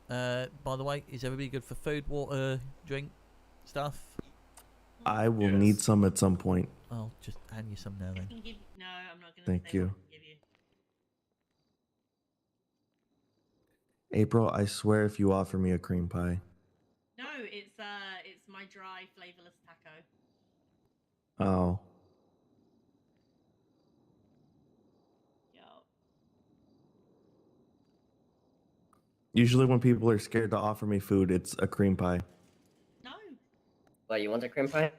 By the way, is everybody good for food, water, drink, stuff? I will need some at some point. I'll just hand you some now then. No, I'm not going to Thank say you. what I can give you. April, I swear if you offer me a cream pie. No, it's my dry, flavorless taco. Oh. Yup. Usually when people are scared to offer me food, it's a cream pie. No. What, you want a cream pie? I'm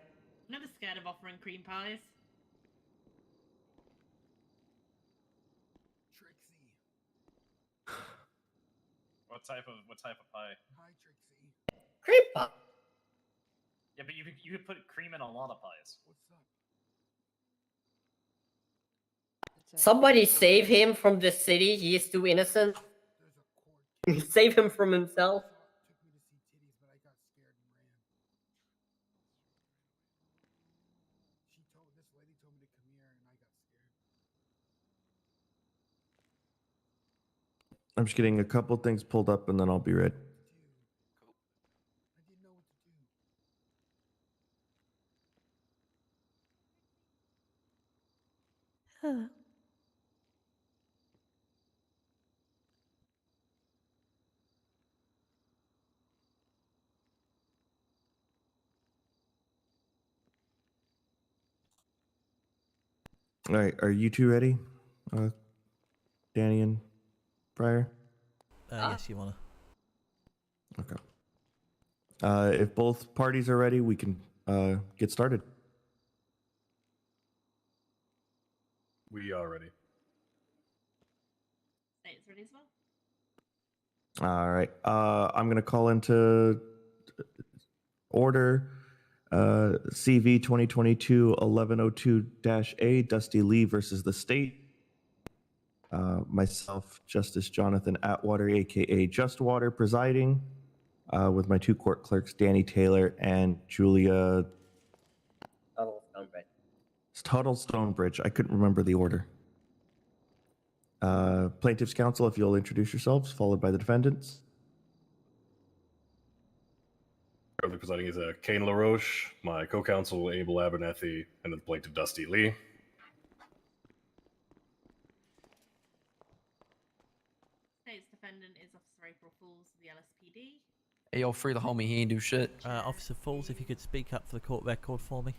never scared of offering cream pies. What type of pie? Hi, Trixie. Cream pie. Yeah, but you could put cream in a lot of pies. What's up? Somebody save him from the city. He is too innocent. There's a court. Save him from himself. Took me to see titties, but I got scared and ran. This lady told me to come here, and I got scared. I'm just getting a couple things pulled up and then I'll be ready. I didn't know what to do. Hello. All right, are you two ready? Danny and Pryor? Yes, you wanna. Okay. If both parties are ready, we can get started. We are ready. It's ready as well. All right. I'm going to call into order CV-20221102-A, Dusty Lee versus the state. Myself, Justice Jonathan Atwater, a.k.a. Justwater, presiding, with my two court clerks, Danny Taylor and Julia Tuttle Stonebridge. I couldn't remember the order. Plaintiff's counsel, if you'll introduce yourselves, followed by the defendants. Currently presiding is Kane LaRoche, my co-counsel Abel Abernathy, and then plaintiff Dusty Lee. State's defendant is Officer April Falls of the LSPD. Hey, yo, free the homie. He ain't do shit. Officer Falls, if you could speak up for the court record for me.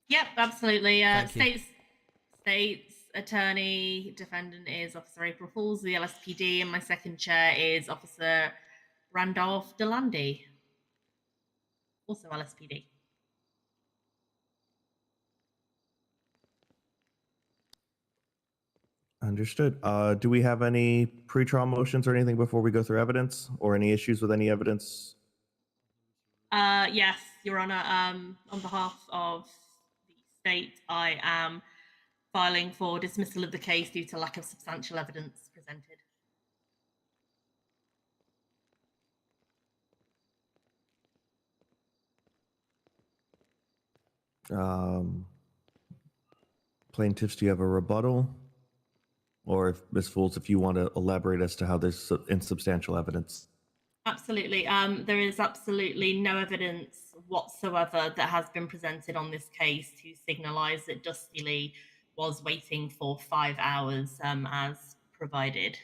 Yep, absolutely. Thank you. State's attorney defendant is Officer April Falls of the LSPD, and my second chair is Officer Randolph Delandy, also LSPD. Understood. Do we have any pre-trial motions or anything before we go through evidence, or any issues with any evidence? Yes, Your Honor. On behalf of the state, I am filing for dismissal of the case due to lack of substantial evidence presented. Plaintiffs, do you have a rebuttal? Or if Ms. Fools, if you want to elaborate as to how there's insubstantial evidence. Absolutely. There is absolutely no evidence whatsoever that has been presented on this case to signalise that Dusty Lee was waiting for 5 hours as provided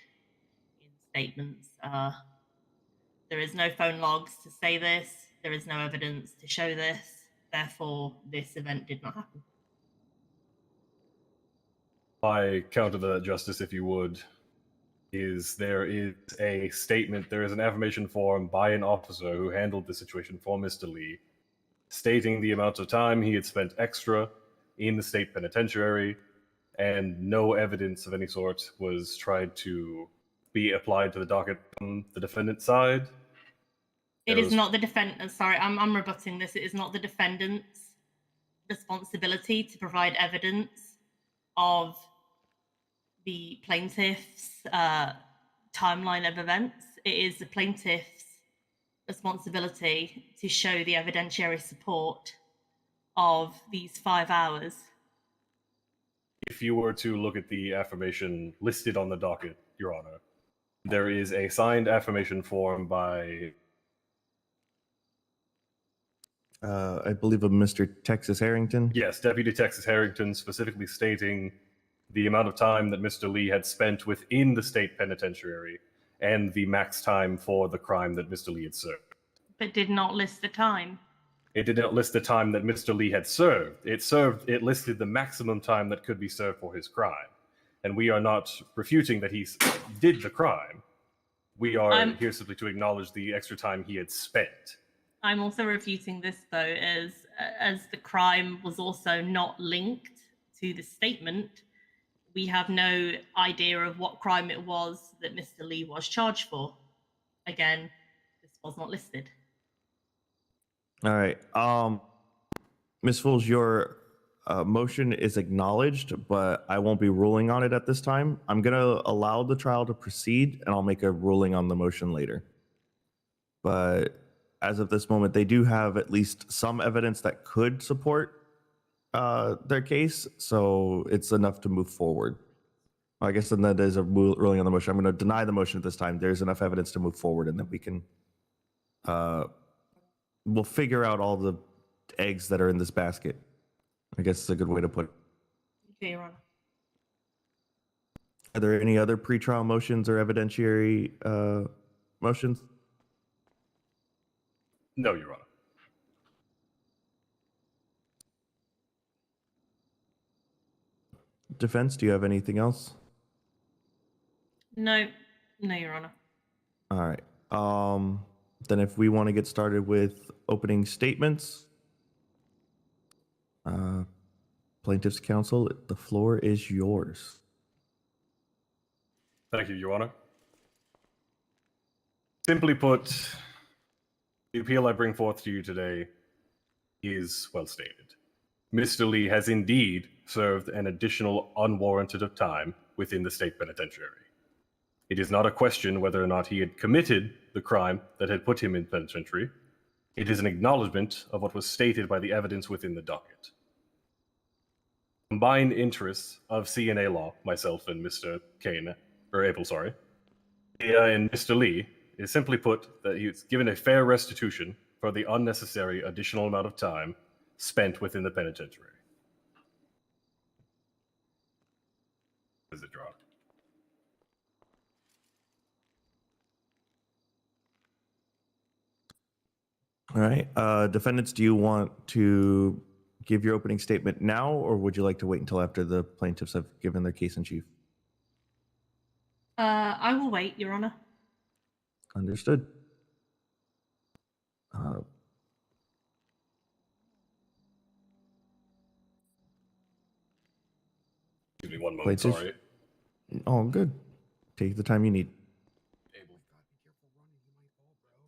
in statements. There is no phone logs to say this. There is no evidence to show this. Therefore, this event did not happen. My counter to that, Justice, if you would, is there is a statement, there is an affirmation form by an officer who handled the situation for Mr. Lee, stating the amount of time he had spent extra in the state penitentiary, and no evidence of any sort was tried to be applied to the docket from the defendant's side. It is not the defendant. Sorry, I'm rebutting this. It is not the defendant's responsibility to provide evidence of the plaintiff's timeline of events. It is the plaintiff's responsibility to show the evidentiary support of these 5 hours. If you were to look at the affirmation listed on the docket, Your Honor, There is a signed affirmation form by I believe of Mr. Texas Harrington. Yes, Deputy Texas Harrington, specifically stating the amount of time that Mr. Lee had spent within the state penitentiary and the max time for the crime that Mr. Lee had served. But did not list the time. It did not list the time that Mr. Lee had served. It listed the maximum time that could be served for his crime. And we are not refuting that he did the crime. We are here simply to acknowledge the extra time he had spent. I'm also refuting this, though, as the crime was also not linked to the statement. We have no idea of what crime it was that Mr. Lee was charged for. Again, this was not listed. All right. Ms. Fools, your motion is acknowledged, but I won't be ruling on it at this time. I'm going to allow the trial to proceed, and I'll make a ruling on the motion later. But as of this moment, they do have at least some evidence that could support their case, so it's enough to move forward. I guess then that is a ruling on the motion. I'm going to deny the motion at this time. There's enough evidence to move forward, and then we can we'll figure out all the eggs that are in this basket. I guess it's a good way to put it. Okay, Your Honor. Are there any other pretrial motions or evidentiary motions? No, Your Honor. Defense, do you have anything else? No, Your Honor. All right. Then if we want to get started with opening statements, plaintiff's counsel, the floor is yours. Thank you, Your Honor. Simply put, the appeal I bring forth to you today is well stated. Mr. Lee has indeed served an additional unwarranted of time within the state penitentiary. It is not a question whether or not he had committed the crime that had put him in penitentiary. It is an acknowledgement of what was stated by the evidence within the docket. Combined interests of CNA law, myself and Mr. Abel, and Mr. Lee, is simply put that he was given a fair restitution for the unnecessary additional amount of time spent within the penitentiary. Is it drawn? All right. Defendants, do you want to give your opening statement now, or would you like to wait until after the plaintiffs have given their case in chief? I will wait, Your Honor. Understood. Give me one moment, Plaintiff? sorry. Oh, good. Take the time you need. Abel. God, be careful running. You might fall, bro.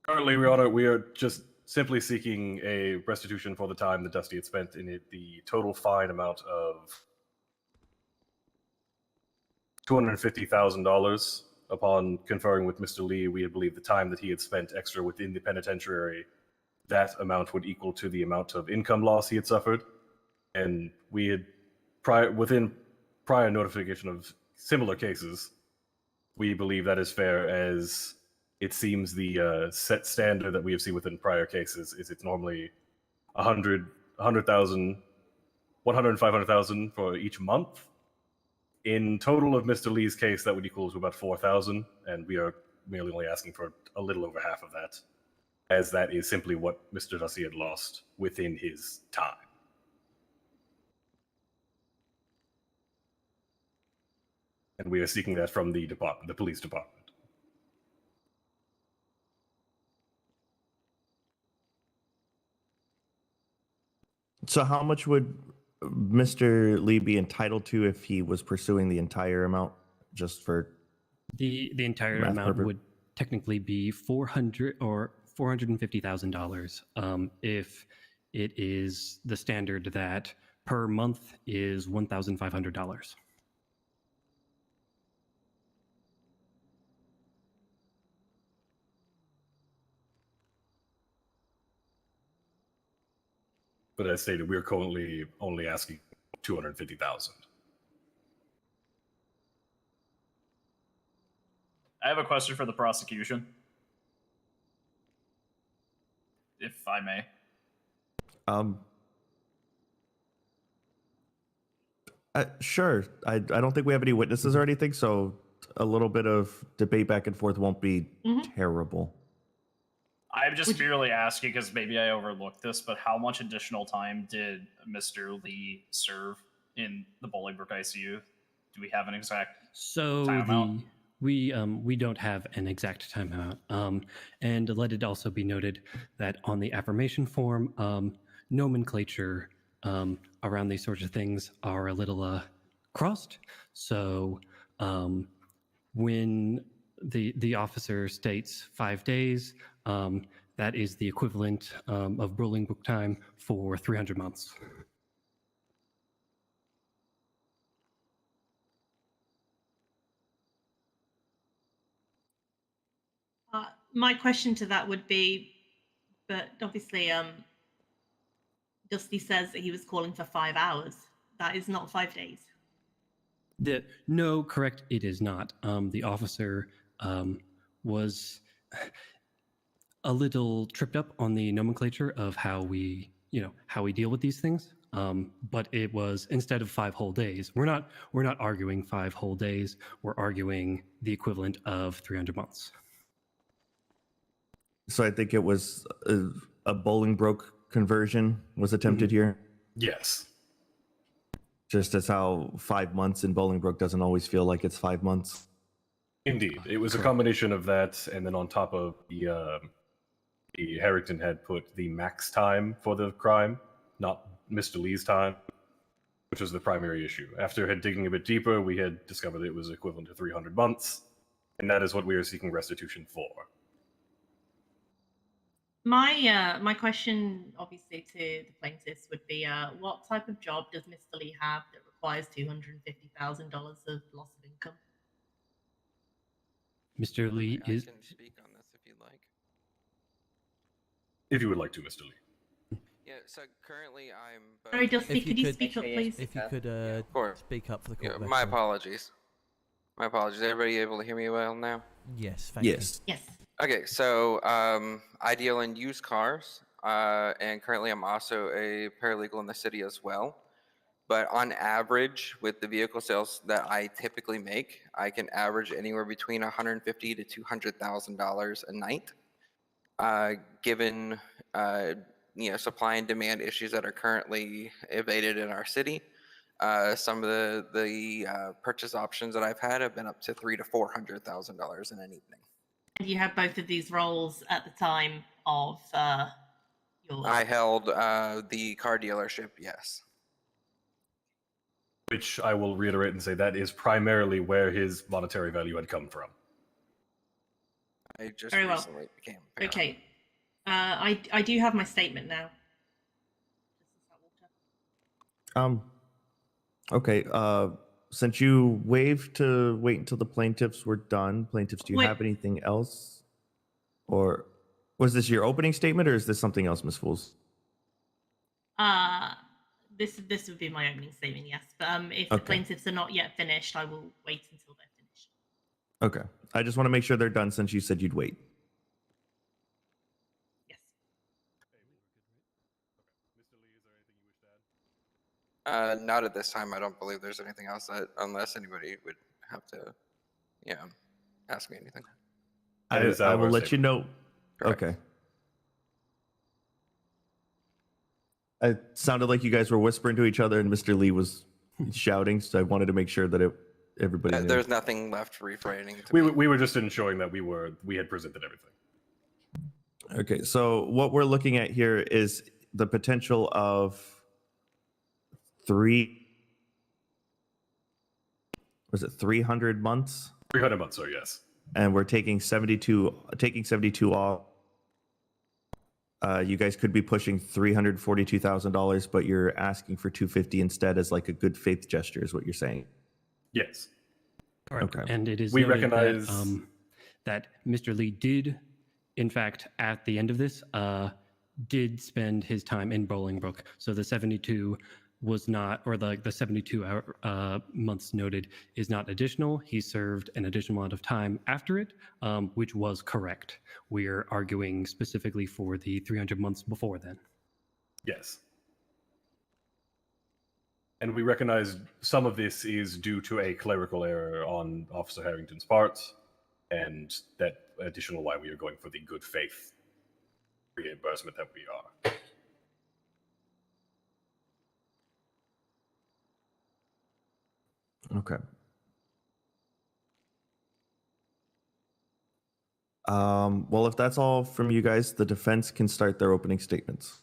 Currently, we are just simply seeking a restitution for the time that Dusty had spent in it. The total fine amount of $250,000. Upon conferring with Mr. Lee, we had believed the time that he had spent extra within the penitentiary, that amount would equal to the amount of income loss he had suffered. And we had, within prior notification of similar cases, we believe that is fair, as it seems the set standard that we have seen within prior cases is it's normally 100,000, 500,000 for each month. In total of Mr. Lee's case, that would equal to about 4,000, and we are merely only asking for a little over half of that, as that is simply what Mr. Dusty had lost within his time. And we are seeking that from the department, the police department. So how much would Mr. Lee be entitled to if he was pursuing the entire amount, just for The entire Math amount pervert. would technically be $450,000 if it is the standard that per month is $1,500. But as stated, we're currently only asking 250,000. I have a question for the prosecution, if I may. Sure. I don't think we have any witnesses or anything, so a little bit of debate back and forth won't be terrible. I'm just merely asking because maybe I overlooked this, but how much additional time did Mr. Lee serve in the Bolingbroke ICU? Do we have an exact So time amount? we don't have an exact timeout. And let it also be noted that on the affirmation form, nomenclature around these sorts of things are a little crossed. So when the officer states 5 days, that is the equivalent of Bolingbroke time for 300 months. My question to that would be, but obviously, Dusty says that he was calling for 5 hours. That is not 5 days. No, correct. It is not. The officer was a little tripped up on the nomenclature of how we deal with these things. But it was instead of 5 whole days. We're not arguing 5 whole days. We're arguing the equivalent of 300 months. So I think it was a Bolingbroke conversion was attempted here. Yes. Just as how 5 months in Bolingbroke doesn't always feel like it's 5 months. Indeed. It was a combination of that, and then on top of the Harrington had put the max time for the crime, not Mr. Lee's time, which was the primary issue. After digging a bit deeper, we had discovered it was equivalent to 300 months, and that is what we are seeking restitution for. My question, obviously, to the plaintiffs would be, what type of job does Mr. Lee have that requires $250,000 of loss of income? Mr. Lee I is. can speak on this if you'd like. If you would like to, Mr. Lee. Yeah, so currently I'm. Sorry, Dusty, If you could you could- speak up, please? If you could of course. speak up for the court. of My excellence. apologies. My apologies. Everybody able to hear me well now? Yes, thank you. Yes. Yes. Okay, so I deal in used cars, and currently I'm also a paralegal in the city as well. But on average, with the vehicle sales that I typically make, I can average anywhere between $150,000 to $200,000 a night. Given supply and demand issues that are currently evaded in our city, some of the purchase options that I've had have been up to $300,000 to $400,000 in an evening. And you have both of these roles at the time of your. I held the car dealership, yes. Which I will reiterate and say that is primarily where his monetary value had come from. I just Very well. recently became a parent. Okay. I do have my statement now. Okay. Since you waived to wait until the plaintiffs were done, plaintiffs, do you Wait. have anything else? Or was this your opening statement, or is this something else, Ms. Fools? This would be my opening statement, yes. But if Okay. the plaintiffs are not yet finished, I will wait until they're finished. Okay. I just want to make sure they're done since you said you'd wait. Yes. Mr. Lee, is there anything you wish to add? Not at this time. I don't believe there's anything else unless anybody would have to, ask me anything. I That is will our let you know. Correct. Okay. It sounded like you guys were whispering to each other and Mr. Lee was shouting, so I wanted to make sure that everybody knew. There's nothing left refraining to We me. were just ensuring that we had presented everything. Okay, so what we're looking at here is the potential of 300 months? 300 months, sir. Yes. And we're taking 72 off. You guys could be pushing $342,000, but you're asking for $250 instead as like a good faith gesture, is what you're saying. Yes. Correct. Okay. And it is We noted recognize- that Mr. Lee did, in fact, at the end of this, did spend his time in Bolingbrook. So the 72 was not, or the 72 months noted is not additional. He served an additional amount of time after it, which was correct. We're arguing specifically for the 300 months before then. Yes. And we recognize some of this is due to a clerical error on Officer Harrington's part, and that additional why we are going for the good faith reimbursement that we are. Okay. Well, if that's all from you guys, the defense can start their opening statements.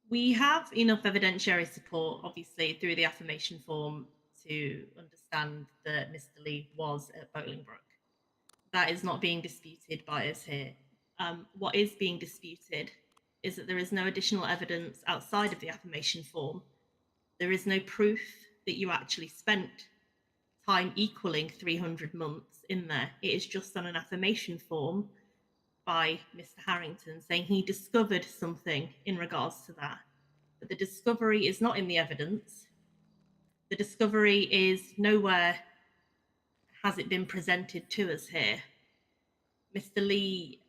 We have enough evidentiary support, obviously, through the affirmation form to understand that Mr. Lee was at Bolingbrook. That is not being disputed by us here. What is being disputed is that there is no additional evidence outside of the affirmation form. There is no proof that you actually spent time equaling 300 months in there. It is just on an affirmation form by Mr. Harrington saying he discovered something in regards to that. But the discovery is not in the evidence. The discovery is nowhere has it been presented to us here. Mr. Lee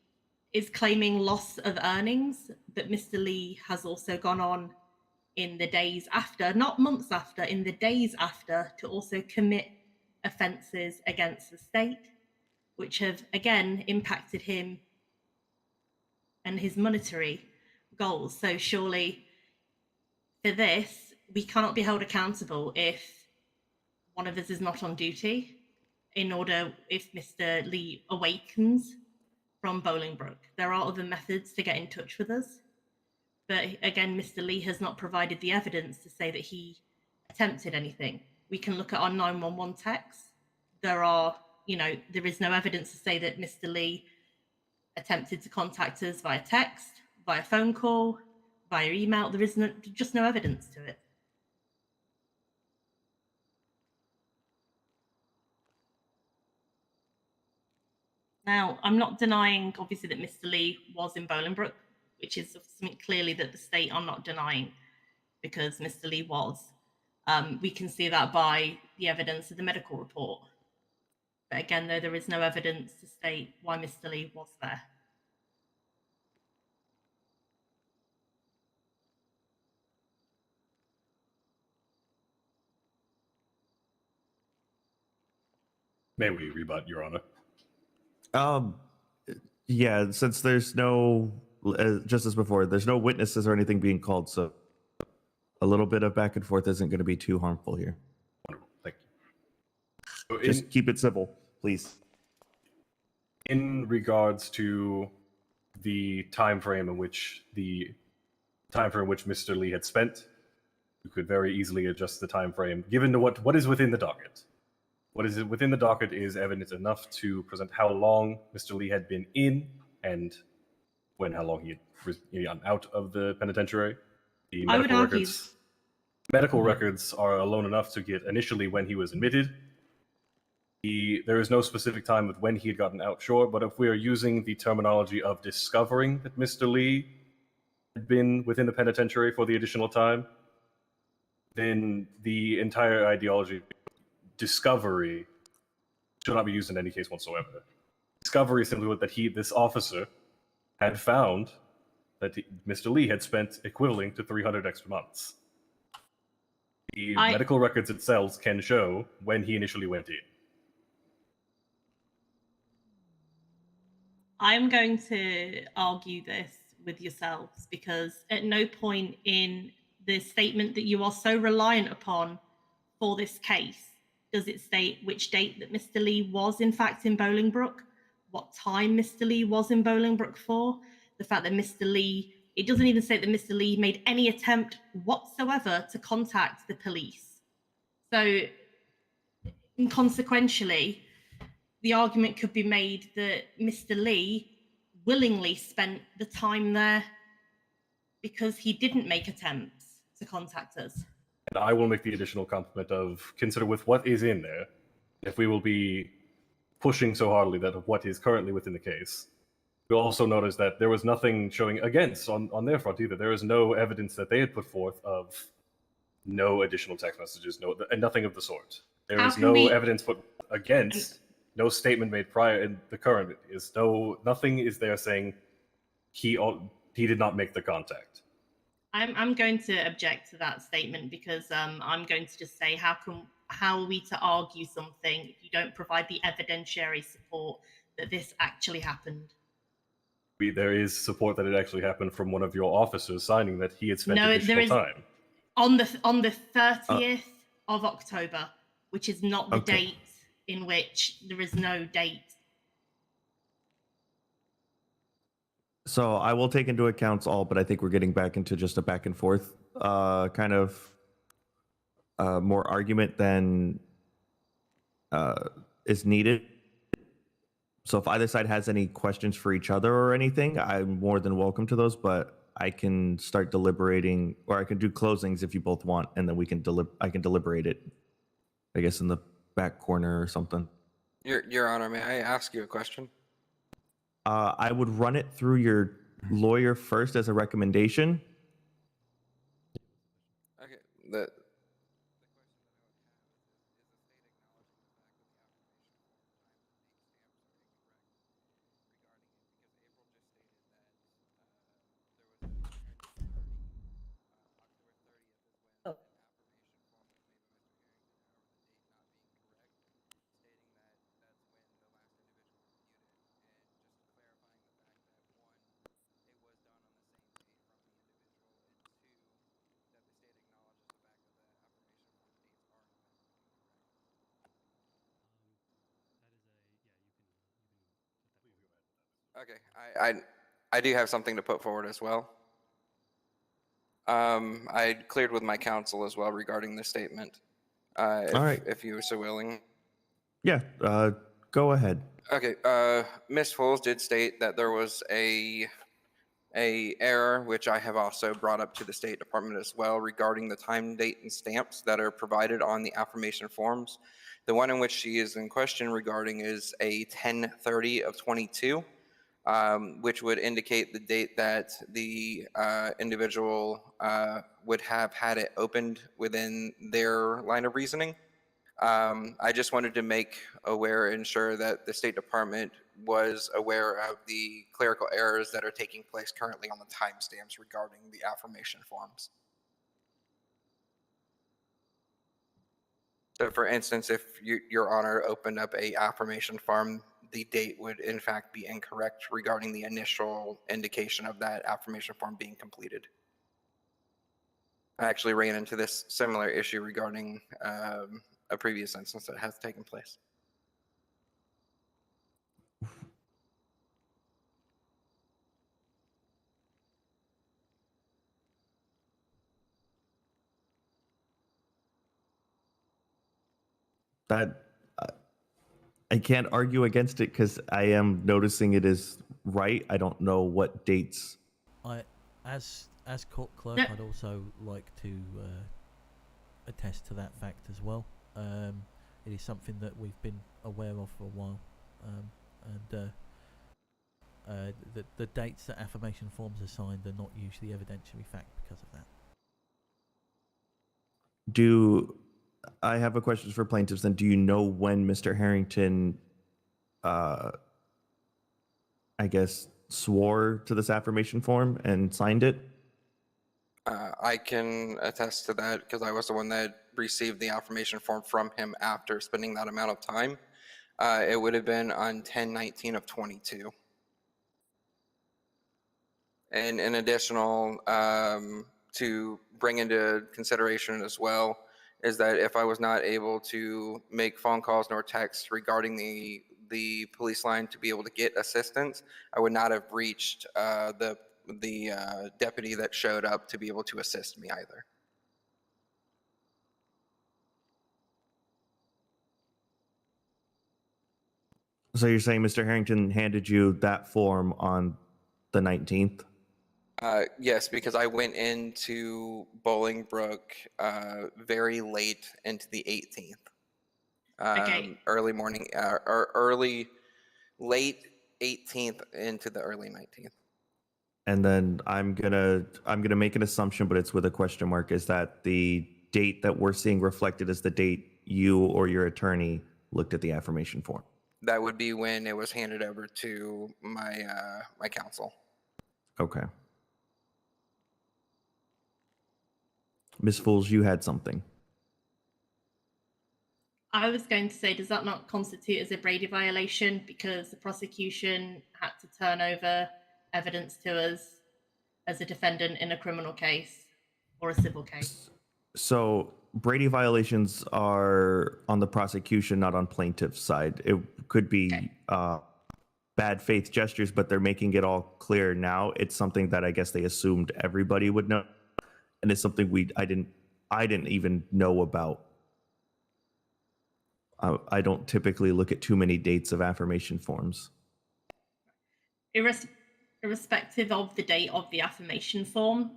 is claiming loss of earnings, but Mr. Lee has also gone on in the days after, not months after, in the days after, to also commit offences against the state, which have again impacted him and his monetary goals. So surely for this, we cannot be held accountable if one of us is not on duty in order if Mr. Lee awakens from Bolingbrook. There are other methods to get in touch with us. But again, Mr. Lee has not provided the evidence to say that he attempted anything. We can look at our 911 texts. There is no evidence to say that Mr. Lee attempted to contact us via text, via phone call, via email. There is just no evidence to it. Now, I'm not denying, obviously, that Mr. Lee was in Bolingbrook, which is something clearly that the state are not denying, because Mr. Lee was. We can see that by the evidence of the medical report. But again, though, there is no evidence to state why Mr. Lee was there. May we rebut, Your Honor? Yeah, since there's no, just as before, there's no witnesses or anything being called, so a little bit of back and forth isn't going to be too harmful here. Wonderful. Thank you. So Just keep it civil, please. in regards to the time frame in which Mr. Lee had spent, you could very easily adjust the time frame given to what is within the docket. What is within the docket is evidence enough to present how long Mr. Lee had been in and how long he had gotten out of the penitentiary. The I would argue. medical records are alone enough to get initially when he was admitted. There is no specific time of when he had gotten out, sure, but if we are using the terminology of discovering that Mr. Lee had been within the penitentiary for the additional time, then the entire ideology discovery should not be used in any case whatsoever. Discovery is simply that this officer had found that Mr. Lee had spent equivalent to 300 extra months. The medical records itself can show when he initially went in. I'm going to argue this with yourselves because at no point in the statement that you are so reliant upon for this case does it state which date that Mr. Lee was in fact in Bolingbrook, what time Mr. Lee was in Bolingbrook for, the fact that Mr. Lee, it doesn't even say that Mr. Lee made any attempt whatsoever to contact the police. So, consequentially, the argument could be made that Mr. Lee willingly spent the time there because he didn't make attempts to contact us. And I will make the additional compliment of consider with what is in there, if we will be pushing so hardly that of what is currently within the case. You'll also notice that there was nothing showing against on their front either. There is no evidence that they had put forth of no additional text messages, and nothing of the sort. There How is can no we- evidence put against, no statement made prior in the current is nothing is there saying he did not make the contact. I'm going to object to that statement because I'm going to just say how are we to argue something if you don't provide the evidentiary support that this actually happened? There is support that it actually happened from one of your officers signing that he had spent No, additional there is time. on the 30th of October, which is not the Okay. date in which there is no date. So I will take into account all, but I think we're getting back into just a back and forth kind of more argument than is needed. So if either side has any questions for each other or anything, I'm more than welcome to those, but I can start deliberating, or I can do closings if you both want, and then we can I can deliberate it, I guess, in the back corner or something. Your Honor, may I ask you a question? I would run it through your lawyer first as a recommendation. Okay. The Okay, I do have something to put forward as well. I cleared with my counsel as well regarding this statement. All right. If you were so willing. Yeah, go ahead. Okay, Ms. Foles did state that there was a error, which I have also brought up to the State Department as well, regarding the time, date, and stamps that are provided on the affirmation forms. The one in which she is in question regarding is a 10/30 of 22, which would indicate the date that the individual would have had it opened within their line of reasoning. I just wanted to make aware, ensure that the State Department was aware of the clerical errors that are taking place currently on the timestamps regarding the affirmation forms. So for instance, if Your Honor opened up a affirmation form, the date would in fact be incorrect regarding the initial indication of that affirmation form being completed. I actually ran into this similar issue regarding a previous instance that has taken place. That I can't argue against it because I am noticing it is right. I don't know what dates. As court clerk, Yeah. I'd also like to attest to that fact as well. It is something that we've been aware of for a while, and the dates that affirmation forms are signed are not usually evidentiary fact because of that. I have a question for plaintiffs then. Do you know when Mr. Harrington, I guess, swore to this affirmation form and signed it? I can attest to that because I was the one that received the affirmation form from him after spending that amount of time. It would have been on 10/19 of 22. And an additional to bring into consideration as well is that if I was not able to make phone calls nor texts regarding the police line to be able to get assistance, I would not have reached the deputy that showed up to be able to assist me either. So you're saying Mr. Harrington handed you that form on the 19th? Yes, because I went into Bolingbrook very late into the 18th. Okay. Early morning, or late 18th into the early 19th. And then I'm gonna make an assumption, but it's with a question mark. Is that the date that we're seeing reflected as the date you or your attorney looked at the affirmation form? That would be when it was handed over to my my counsel. Okay. Ms. Fools, you had something. I was going to say, does that not constitute as a Brady violation because the prosecution had to turn over evidence to us as a defendant in a criminal case or a civil case? So Brady violations are on the prosecution, not on plaintiff's side. It could be bad faith gestures, but they're making it all clear now. It's something that I guess they assumed everybody would know, and it's something I didn't even know about. I don't typically look at too many dates of affirmation forms. Irrespective of the date of the affirmation form,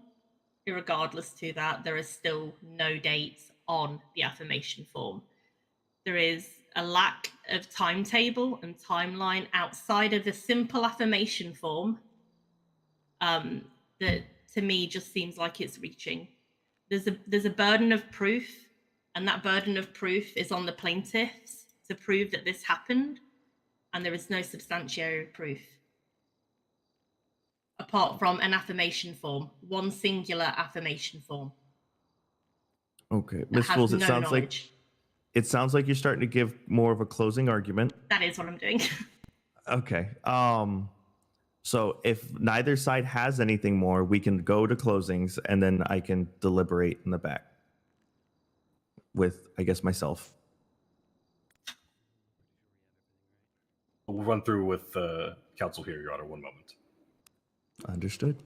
irregardless to that, there is still no dates on the affirmation form. There is a lack of timetable and timeline outside of the simple affirmation form that to me just seems like it's reaching. There's a burden of proof, and that burden of proof is on the plaintiffs to prove that this happened, and there is no substantiatory proof apart from an affirmation form, one singular affirmation form. Okay, Ms. Fools, it sounds like you're starting to give more of a closing argument. That is what I'm doing. Okay. So if neither side has anything more, we can go to closings, and then I can deliberate in the back with, I guess, myself. We'll run through with counsel here, Your Honor. One moment. Understood.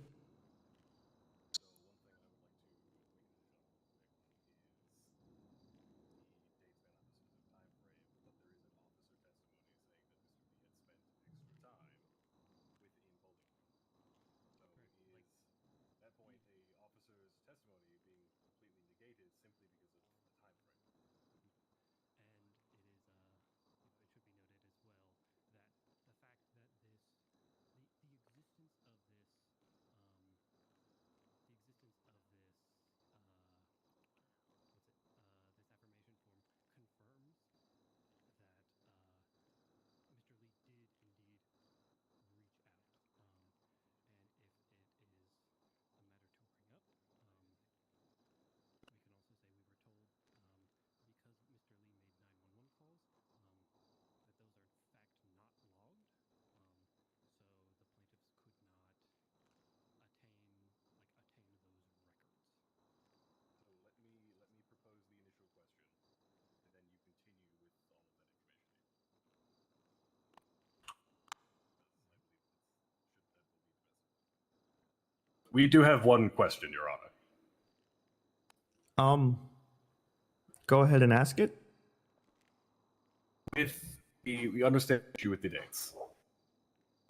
We do have one question, Your Honor. Go ahead and ask it. We understand the issue with the dates.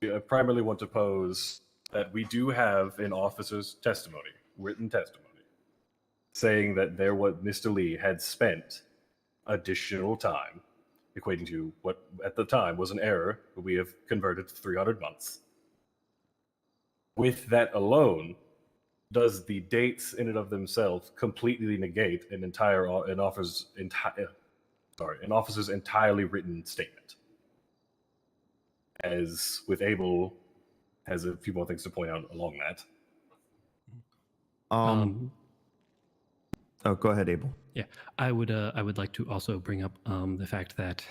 We primarily want to pose that we do have an officer's testimony, written testimony, saying that Mr. Lee had spent additional time, equating to what at the time was an error, but we have converted to 300 months. With that alone, does the dates in and of themselves completely negate an officer's entirely written statement? As with Abel has a few more things to point out along that. Oh, go ahead, Abel. Yeah, I would like to also bring up the fact that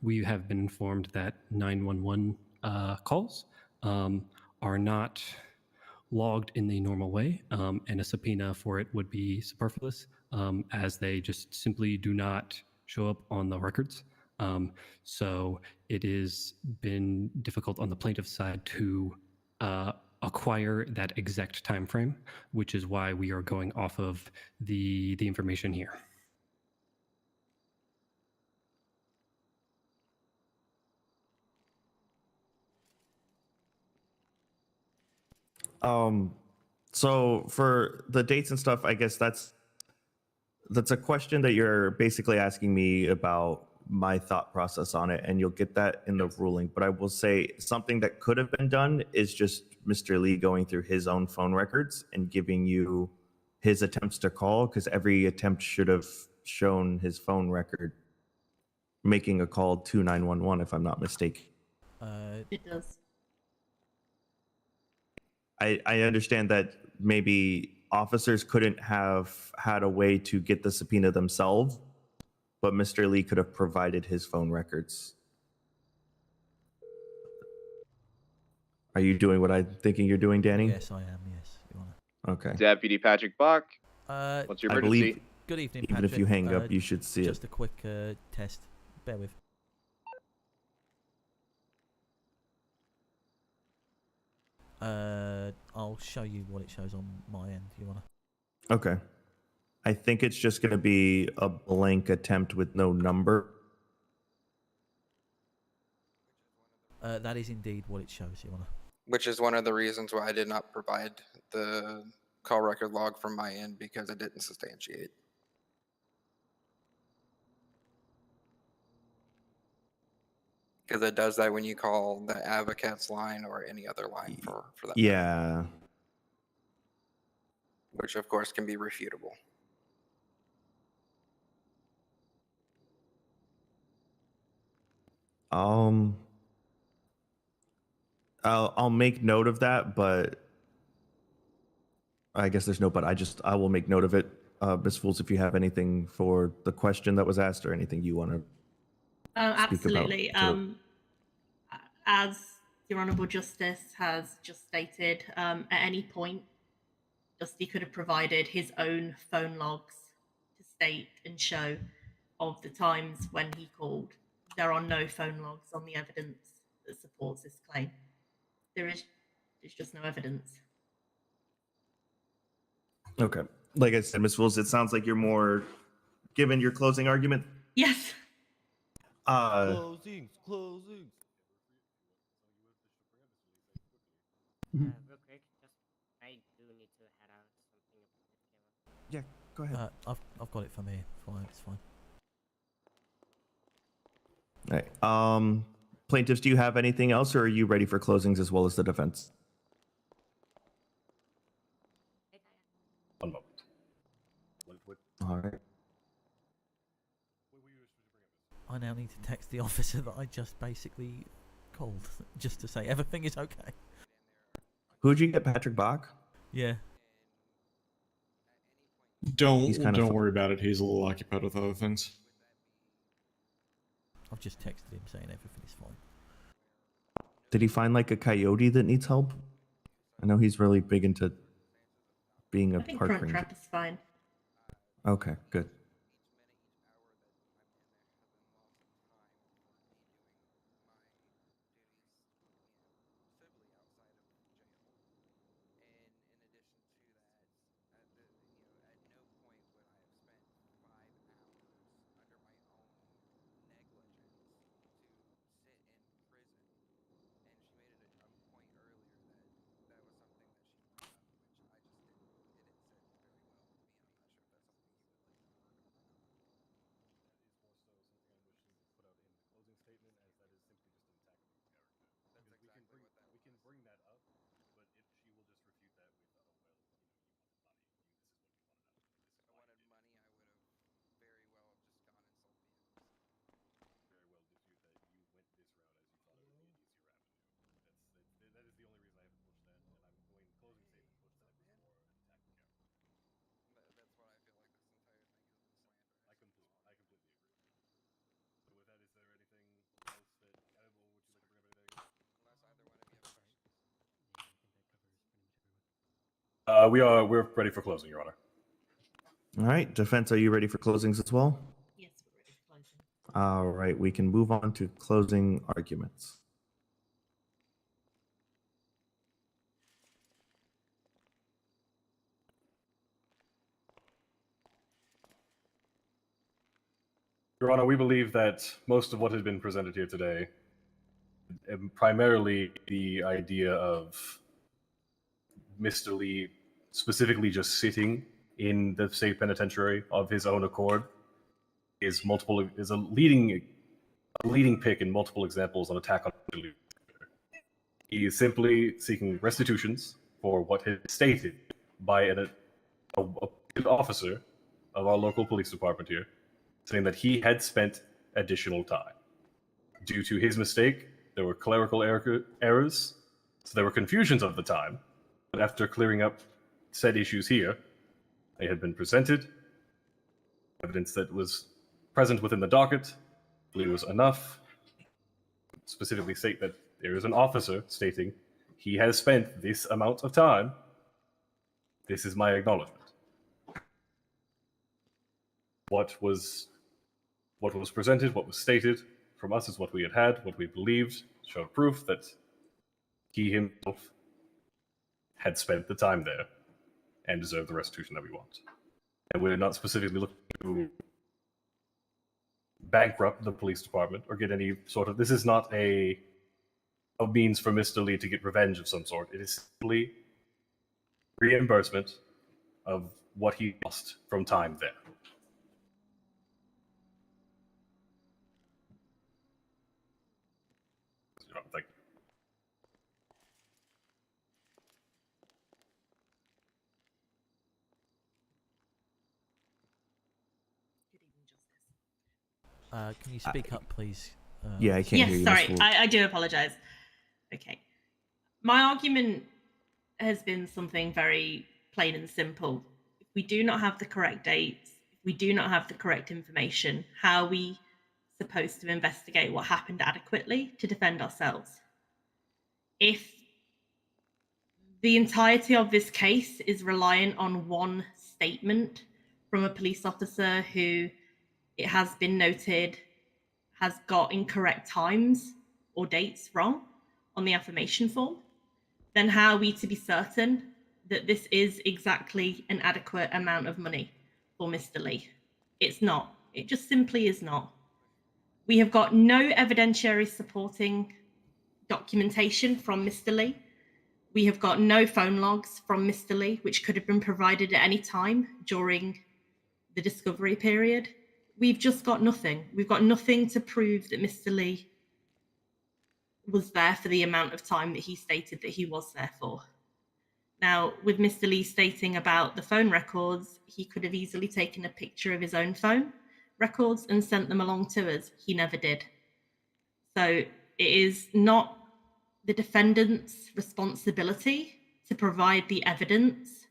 we have been informed that 911 calls are not logged in the normal way, and a subpoena for it would be superfluous, as they just simply do not show up on the records. So it has been difficult on the plaintiff's side to acquire that exact time frame, which is why we are going off of the information here. So for the dates and stuff, I guess that's a question that you're basically asking me about my thought process on it, and you'll get that in the ruling. But I will say something that could have been done is just Mr. Lee going through his own phone records and giving you his attempts to call, because every attempt should have shown his phone record making a call to 911, if I'm not mistaken. It does. I understand that maybe officers couldn't have had a way to get the subpoena themselves, but Mr. Lee could have provided his phone records. Are you doing what I'm thinking you're doing, Danny? Yes, I am. Yes, Your Honor. Okay. Deputy Patrick Bach, Uh, what's your I emergency? believe good evening, even Patrick. if you hang up, you should see just it. a quick test. Bear with. I'll show you what it shows on my end, Your Honor. Okay. I think it's just going to be a blank attempt with no number. That is indeed what it shows, Your Honor. Which is one of the reasons why I did not provide the call record log from my end, because it didn't substantiate. Because it does that when you call the Avocats line or any other line for that. Yeah. Which of course can be refutable. I'll make note of that, but I guess there's no but. I will make note of it. Ms. Fools, if you have anything for the question that was asked or anything you want to speak about. Absolutely. As Your Honourable Justice has just stated, at any point, Dusty could have provided his own phone logs to state and show of the times when he called. There are no phone logs on the evidence that supports this claim. There's just no evidence. Okay. Like I said, Ms. Fools, it sounds like you're more given your closing argument. Yes. Closings. Real quick, I do need to head out. Something. Yeah, go ahead. I've got it from here. Fine, it's fine. All right. Plaintiffs, do you have anything else, or are you ready for closings as well as the defense? One moment. All right. I now need to text the officer that I just basically called, just to say everything is okay. Who'd you get, Patrick Bach? Yeah. He's kind of Don't worry about it. He's a little occupied with other things. I've just texted him saying everything is fine. Did he find like a coyote that needs help? I know he's really big into being a I think park front ranger. trap is fine. Okay, good. We're ready for closing, Your Honor. All right, defense, are you ready for closings as well? Yes, we're ready for closing. All right, we can move on to closing arguments. Your Honor, we believe that most of what has been presented here today, and primarily the idea of Mr. Lee specifically just sitting in the state penitentiary of his own accord is a leading pick in multiple examples on attack on Mr. Lee. He is simply seeking restitutions for what is stated by an officer of our local police department here, saying that he had spent additional time. Due to his mistake, there were clerical errors, so there were confusions of the time, but after clearing up said issues here, they had been presented. Evidence that was present within the docket, I believe, was enough. Specifically state that there is an officer stating he has spent this amount of time. This is my acknowledgement. What was presented, what was stated from us is what we had, what we believed, showed proof that he himself had spent the time there and deserved the restitution that we want. And we're not specifically looking to bankrupt the police department or get any sort of... This is not a means for Mr. Lee to get revenge of some sort. It is simply reimbursement of what he lost from time there. Thank you. Can you speak up, please? Yeah, I can't hear you. Sorry, I do apologize. Okay. My argument has been something very plain and simple. If we do not have the correct dates, if we do not have the correct information, how are we supposed to investigate what happened adequately to defend ourselves? If the entirety of this case is reliant on one statement from a police officer who, it has been noted, has got incorrect times or dates wrong on the affirmation form, then how are we to be certain that this is exactly an adequate amount of money for Mr. Lee? It's not. It just simply is not. We have got no evidentiary supporting documentation from Mr. Lee. We have got no phone logs from Mr. Lee, which could have been provided at any time during the discovery period. We've just got nothing. We've got nothing to prove that Mr. Lee was there for the amount of time that he stated that he was there for. Now, with Mr. Lee stating about the phone records, he could have easily taken a picture of his own phone records and sent them along to us. He never did. So it is not the defendant's responsibility to provide the evidence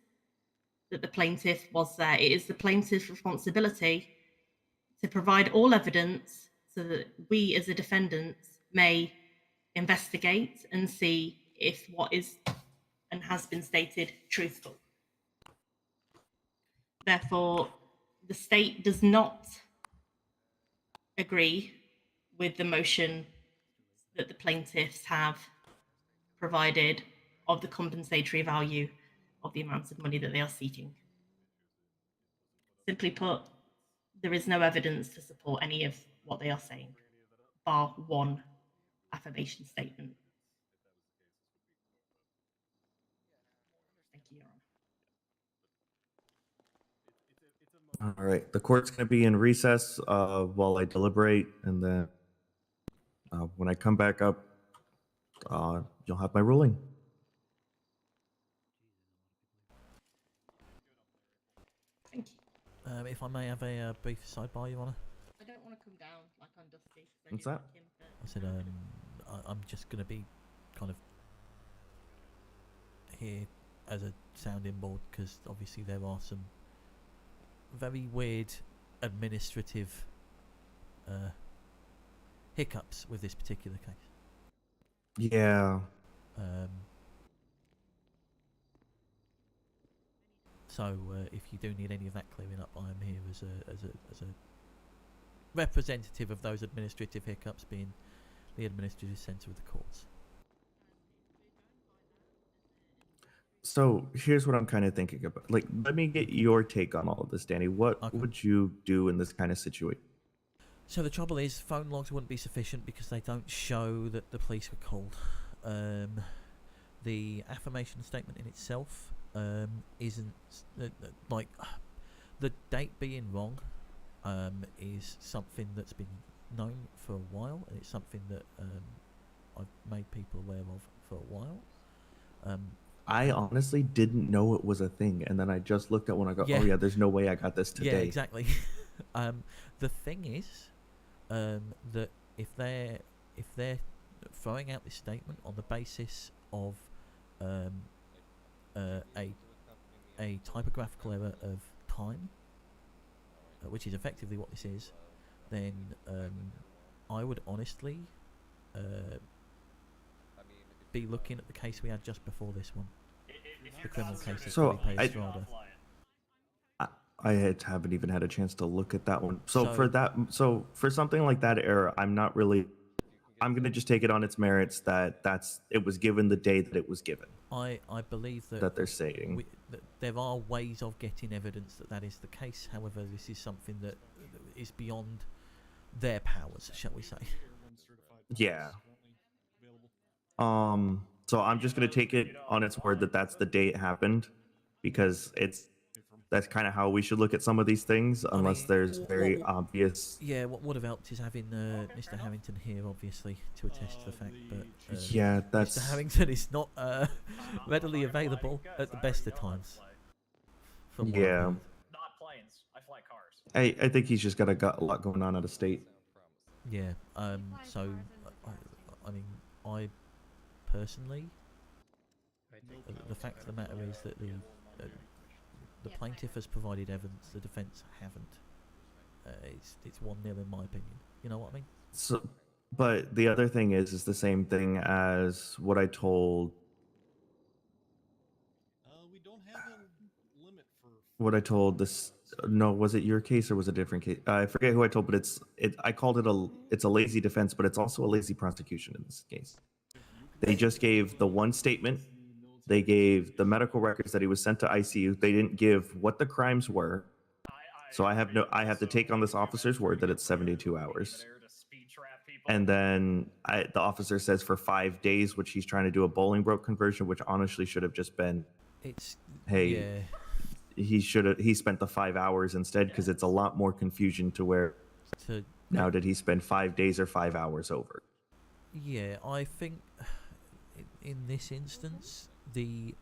that the plaintiff was there. It is the plaintiff's responsibility to provide all evidence so that we as a defendant may investigate and see if what is and has been stated truthful. Therefore, the state does not agree with the motion that the plaintiffs have provided of the compensatory value of the amounts of money that they are seeking. Simply put, there is no evidence to support any of what they are saying, bar one affirmation statement. Thank you, Your Honor. All right, the court's going to be in recess while I deliberate, and then when I come back up, you'll have my ruling. Thank you. If I may have a brief sidebar, Your Honor. I don't want to come down like I'm Dusty. What's that? I said I'm just going to be kind of here as a sounding board because obviously there are some very weird administrative hiccups with this particular case. Yeah. So if you do need any of that clearing up, I am here as a representative of those administrative hiccups, being the administrative centre of the courts. So here's what I'm kind of thinking about. Like, let me get your take on all of this, Danny. What would you do in this kind of situation? So the trouble is, phone logs wouldn't be sufficient because they don't show that the police were called. the affirmation statement in itself isn't like the date being wrong is something that's been known for a while, and it's something that I've made people aware of for a while. I honestly didn't know it was a thing, and then I just looked at one. I go, Yeah. "Oh yeah, there's no way I got this today." Yeah, exactly. The thing is that if they're throwing out this statement on the basis of a typographical error of time, which is effectively what this is, then I would honestly be looking at the case we had just before this one, the criminal case of So, Felipe Estrada. I haven't even had a chance to look at that one. So, So- for something like that error, I'm not really. I'm gonna just take it on its merits that it was given the day that it was given. I believe that they're saying. that there are ways of getting evidence that that is the case. However, this is something that is beyond their powers, shall we say? Yeah. So I'm just gonna take it on its word that that's the day it happened, because that's kind of how we should look at some of these things, unless mean, there's very obvious. Yeah, what would have helped is having Mr. Harrington here, obviously, to attest to the fact. But Yeah, that's. Mr. Harrington is not readily available at the best of times. from what I've Yeah. heard. Not planes. I fly cars. I think he's just got a lot going on out of state. Yeah. So, I mean, I personally, the fact of the matter is that the plaintiff has provided evidence, the defence haven't. It's 1-0 in my opinion. You know what I mean? So, but the other thing is the same thing as what I told. We don't have a limit for. What I told this. No, was it your case or was it a different case? I forget who I told, but I called it it's a lazy defense, but it's also a lazy prosecution in this case. They just gave the one statement. They gave the medical records that he was sent to ICU. They didn't give what the crimes were. So I have to take on this officer's word that it's 72 hours. And then the officer says for 5 days, which he's trying to do a Bolingbroke conversion, which honestly should have just been, hey, he spent the 5 hours instead, because it's a lot more confusion to where now did he spend 5 days or 5 hours over? Yeah, I think in this instance, the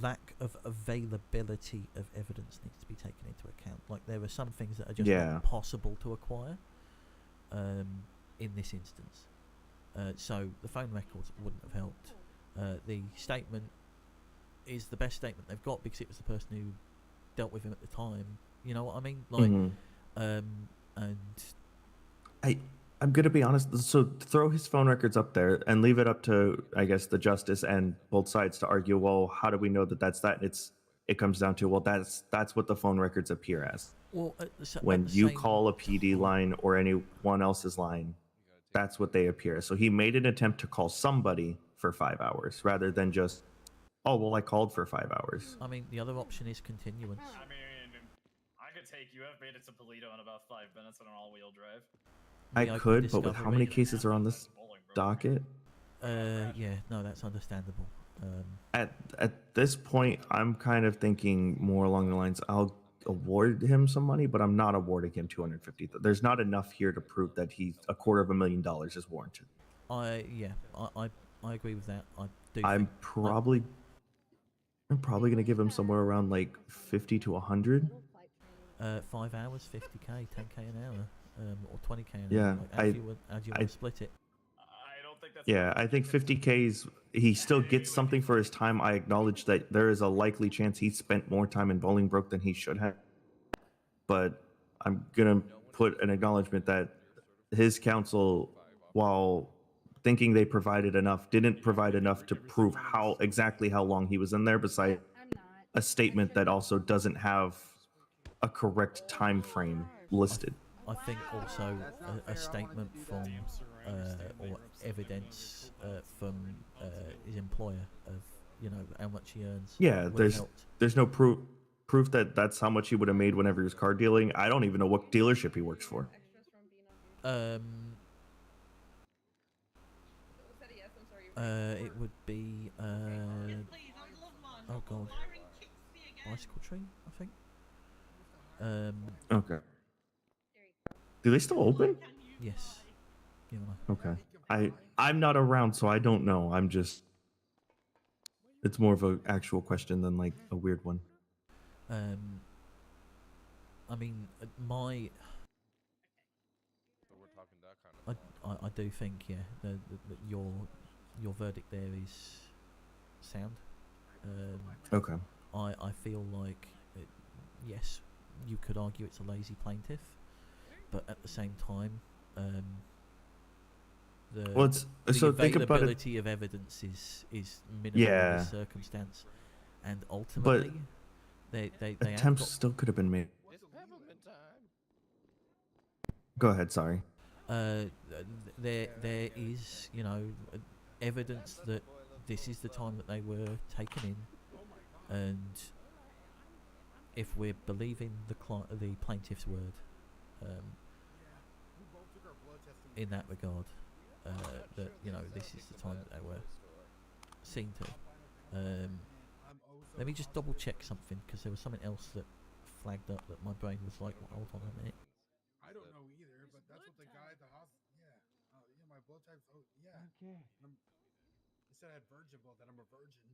lack of availability of evidence needs to be taken into account. Like, there are some things that are just not possible to acquire in this instance. So the phone records wouldn't have helped. The statement is the best statement they've got because it was the person who dealt with him at the time. You know what I mean? Like, and I'm gonna be honest. So throw his phone records up there and leave it up to, I guess, the justice and both sides to argue. Well, how do we know that that's that? It comes down to, well, that's what the phone records appear as. Well, when you call a PD line or anyone else's line, that's what they appear. So he made an attempt to call somebody for 5 hours rather than just, oh, well, I called for 5 hours. I mean, the other option is continuance. I mean, I could take you. I've made it to Polito in about 5 minutes on an all-wheel drive. I could, but with how many cases are on this docket? Yeah, no, that's understandable. At this point, I'm kind of thinking more along the lines, I'll award him some money, but I'm not awarding him $250,000. There's not enough here to prove that he's $250,000 is warranted. I agree with that. I do. I'm probably gonna give him somewhere around like 50 to 100. 5 hours, 50k, 10k an hour, or 20k an Yeah, hour. Like, how do you want to split it? I don't think that's. Yeah, I think 50K he still gets something for his time. I acknowledge that there is a likely chance he spent more time in Bolingbroke than he should have. But I'm gonna put an acknowledgement that his counsel, while thinking they provided enough, didn't provide enough to prove exactly how long he was in there, besides a statement that also doesn't have a correct time frame listed. I think also a statement from or evidence from his employer of how much he earns. Yeah, there's no proof that that's how much he would have made whenever he was car dealing. I don't even know what dealership he works for. It would be oh god, bicycle tree, I think. Okay. Do they still open? Yes. You know. Okay. I'm not around, so I don't know. I'm just. It's more of an actual question than like a weird one. I mean, I do think, yeah, that your verdict there is sound. Okay. I feel like, yes, you could argue it's a lazy plaintiff, but at the same time, the so think about it. availability of evidence is minimal in this circumstance, and ultimately, they Attempts still could have been made. Go ahead. Sorry. There is, you know, evidence that this is the time that they were taken in, and if we're believing the plaintiff's word, in that regard, that, you know, this is the time that they were seen to. Let me just double check something, because there was something else that flagged up that my brain was like, well, hold on a minute. I don't know either, but that's what the guy at the hospital. Yeah, yeah, my blood type's. Oh, yeah. Okay. They said I had virgin blood. That I'm a virgin.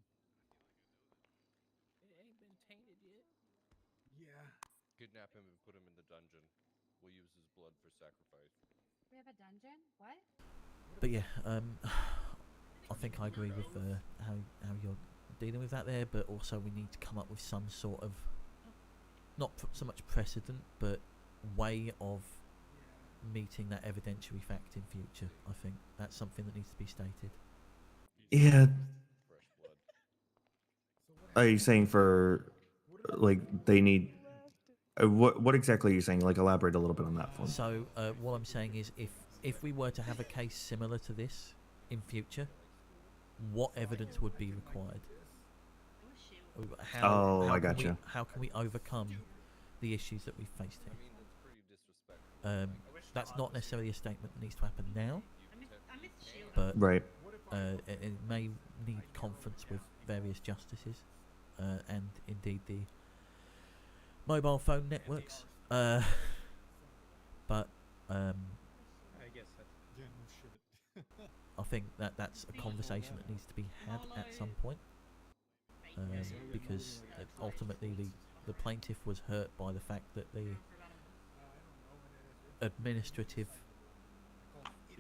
It ain't been tainted yet. Yeah. Kidnap him and put him in the dungeon. We'll use his blood for sacrifice. We have a dungeon? What? But yeah, I think I agree with how you're dealing with that there, but also we need to come up with some sort of, not so much precedent, but way of meeting that evidentiary fact in future. I think that's something that needs to be stated. Yeah. Fresh blood. Are you saying for, like, they need? What exactly are you saying? Like, elaborate a little bit on that one. So what I'm saying is, if we were to have a case similar to this in future, what evidence would be required? How I got you. How can we overcome the issues that we've faced here? That's not necessarily a statement that needs to happen now, but right. It may need conference with various justices, and indeed the mobile phone networks. But I guess that's. Yeah, no shit. I think that's a conversation that needs to be had at some point, because ultimately the plaintiff was hurt by the fact that the administrative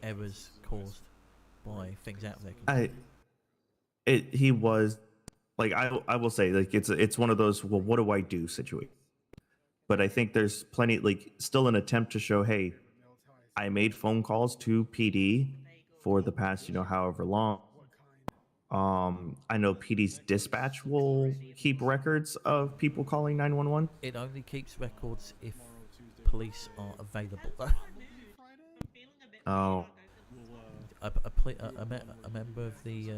errors caused by things out of their control. He was, like, I will say, like, it's one of those, well, what do I do situation. But I think there's plenty, like, still an attempt to show, hey, I made phone calls to PD for the past, you know, however long. I know PD's dispatch will keep records of people calling 911. It only keeps records if police are available. Oh. A member of the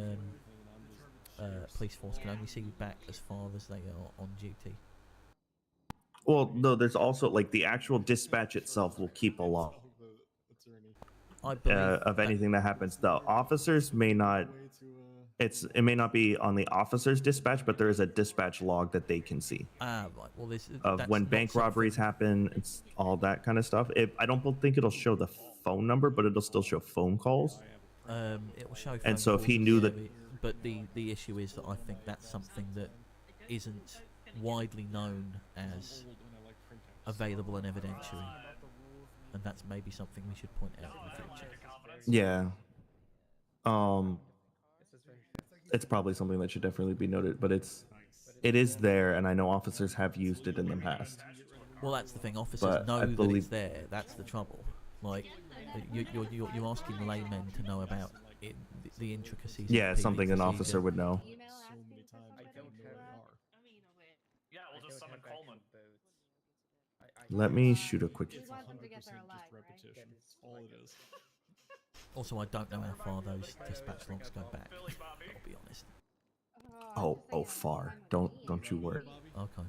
police force can only see back as far as they are on duty. Well, no, there's also, like, the actual dispatch itself will keep a log of anything that happens. The officers may not. It may not be on the officer's dispatch, but there is a dispatch log that they can see. Ah, right. Well, of when bank robberies happen, it's all that kind of stuff. I don't think it'll show the phone number, but it'll still show phone calls. It will show. Phone and so if he calls, knew yeah, that, but the issue is that I think that's something that isn't widely known as available and evidentiary, and that's maybe something we should point out in the future. yeah, it's probably something that should definitely be noted, but it is there, and I know officers have used it in the past. Well, that's the thing. Officers know that it's there. That's the trouble. Like, you're asking laymen to know about it, the intricacies. Yeah, of PD something an procedure. officer would know. Yeah, we'll just summon Coleman. Let me shoot a quick. It's 100% just repetition. That's all it is. Also, I don't know how far those dispatch logs go back. I'll be honest. Oh, far. Don't you worry. Okay.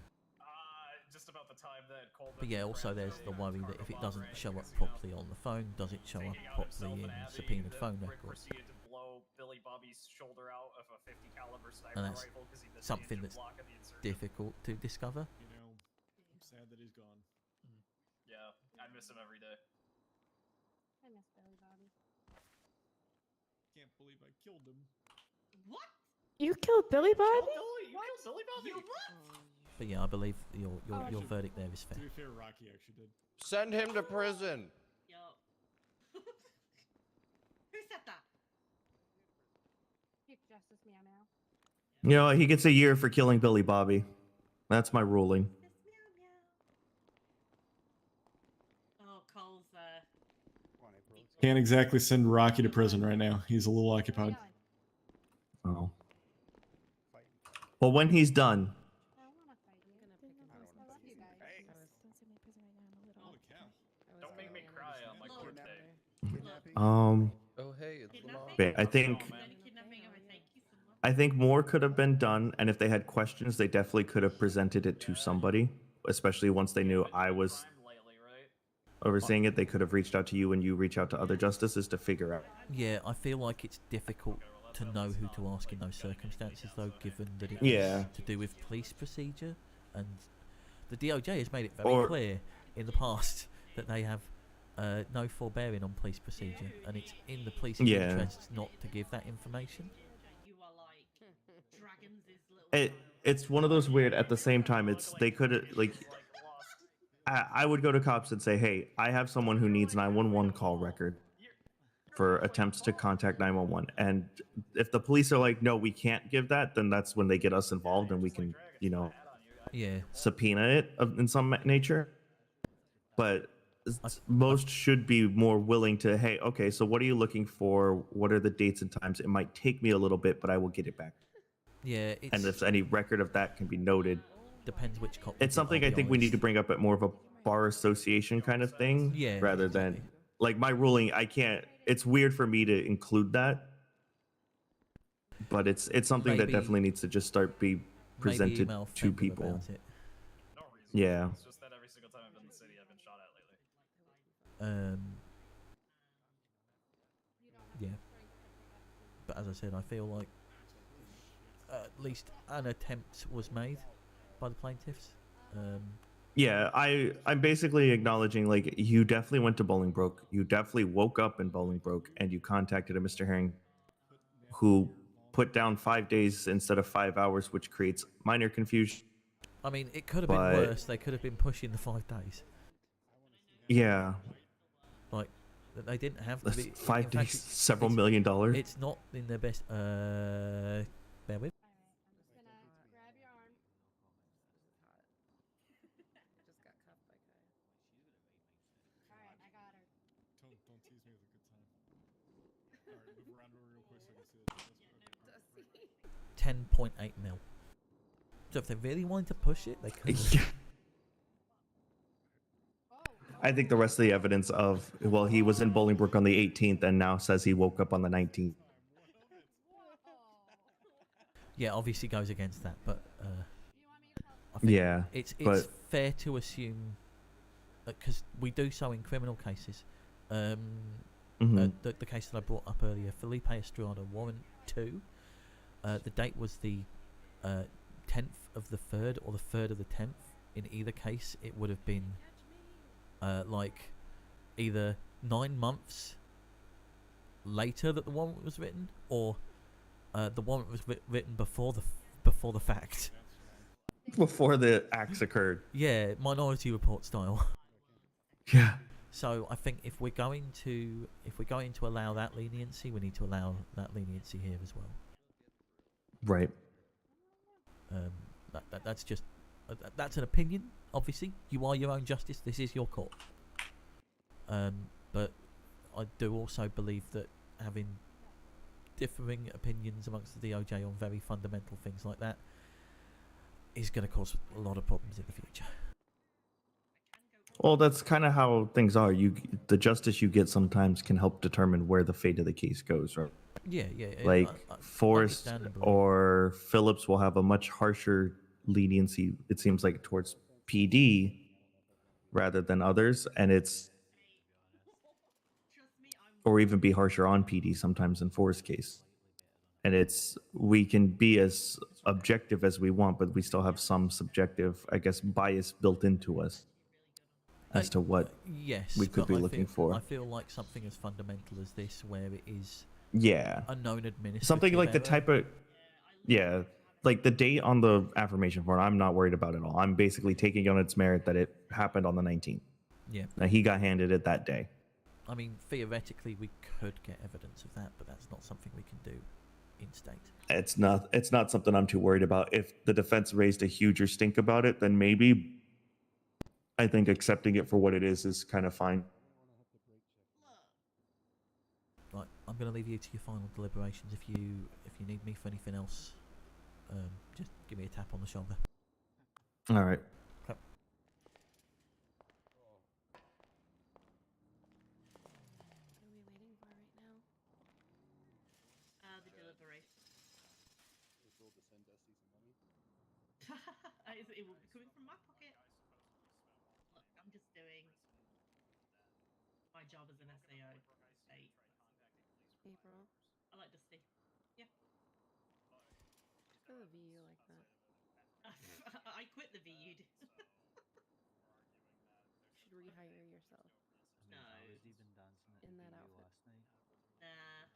Just about the time that Coleman. But yeah, also there's the worry that if it doesn't show up properly on the phone, does it show up properly in subpoenaed phone records? Proceeded to blow Billy Bobby's Billy's shoulder out of a 50 caliber sniper And that's rifle because he missed something the engine that's block of the insurgent. difficult to discover. You know, I'm sad that he's gone. Yeah, I miss him every day. I miss Billy Bobby. Can't believe I killed him. What? You killed Billy Bobby? You killed Billy Bobby? You what? But yeah, I believe your Actually, verdict there is To fair. be fair, Rocky actually did. Send him to prison. Yo. Who said that? Chief Justice Meow Meow. You know, he gets a year for killing Billy Bobby. That's my ruling. Oh, Cole's Can't exactly send Rocky to prison right now. He's a little occupied. Oh. Well, when he's done, I wanna fight you. I love you guys. Holy cow. Don't make me cry on my court day. Oh, hey, it's Lamar. I think more could have been done, and if they had questions, they definitely could have presented it to somebody, especially once they knew I was overseeing it. They could have reached out to you, and you reach out to other justices to figure out. Yeah, I feel like it's difficult to know who to ask in those circumstances, though, given that it's to do with police procedure, and the DOJ has made it very clear in the past that they have no forbearing on police procedure, and it's in the police's interests not to give that information. It's one of those weird. At the same time, they could like. I would go to cops and say, "Hey, I have someone who needs 911 call record for attempts to contact 911," and if the police are like, "No, we can't give that," then that's when they get us involved, and we can, subpoena it in some nature. But most should be more willing to, "Hey, okay, so what are you looking for? What are the dates and times? It might take me a little bit, but I will get it back." Yeah, and if any record of that can be noted, depends which cop. It's something I think we need to bring up at more of a bar association kind of thing, rather than like my ruling. I can't. It's weird for me to include that, but it's something that definitely needs to just start be presented to people. Yeah. It's just that every single time I've been in the city, I've been shot at lately. Yeah. But as I said, I feel like at least an attempt was made by the plaintiffs. Yeah, I'm basically acknowledging, like, you definitely went to Bolingbroke, you definitely woke up in Bolingbroke, and you contacted a Mr. Herring who put down 5 days instead of 5 hours, which creates minor confusion. I mean, it could have been worse. They could have been pushing the 5 days. Yeah. Like, they didn't have to be... 5 days, several $1 million. It's not in their best... bear with. Don't tease me with a good time. Alright, move around real quick so I can see the 10.8 mil. So if they really wanted to push it, they could. I think the rest of the evidence of, well, he was in Bolingbroke on the 18th and now says he woke up on the 19th. Yeah, obviously goes against that, but I think it's fair to assume, because we do so in criminal cases. The case that I brought up earlier, Felipe Estrada, Warrant 2, the date was the 10th of the 3rd or the 3rd of the 10th. In either case, it would have been like either 9 months later that the warrant was written, or the warrant was written before the fact. Before the acts occurred. Yeah, Minority Report style. Yeah. So I think if we're going to allow that leniency, we need to allow that leniency here as well. Right. That's just that's an opinion. Obviously, you are your own justice. This is your court. But I do also believe that having differing opinions amongst the DOJ on very fundamental things like that is going to cause a lot of problems in the future. Well, that's kind of how things are. The justice you get sometimes can help determine where the fate of the case goes, right? Yeah. Like Forrest or Phillips will have a much harsher leniency, it seems like, towards PD rather than others, and or even be harsher on PD sometimes in Forrest's case. and we can be as objective as we want, but we still have some subjective, I guess, bias built into us as to what yes, we could but be looking for. I feel like something as fundamental as this, where it is a known administrative something like the error. type of like the date on the affirmation form, I'm not worried about at all. I'm basically taking on its merit that it happened on the 19th. Yeah. Now he got handed it that day. I mean, theoretically, we could get evidence of that, but that's not something we can do in state. It's not something I'm too worried about. If the defense raised a huger stink about it, then maybe I think accepting it for what it is kind of fine. Right, I'm going to leave you to your final deliberations. If you need me for anything else, just give me a tap on the shoulder. All right. Okay. What are we waiting for right now? The deliberation. It will be coming from my pocket. Look, I'm just doing my job as an SAO for the state. April. I like Dusty. Yeah. Just go the VU like that. I quit the VU. You should rehire yourself. No. even dancing at In the that VU outfit. last night. Nah.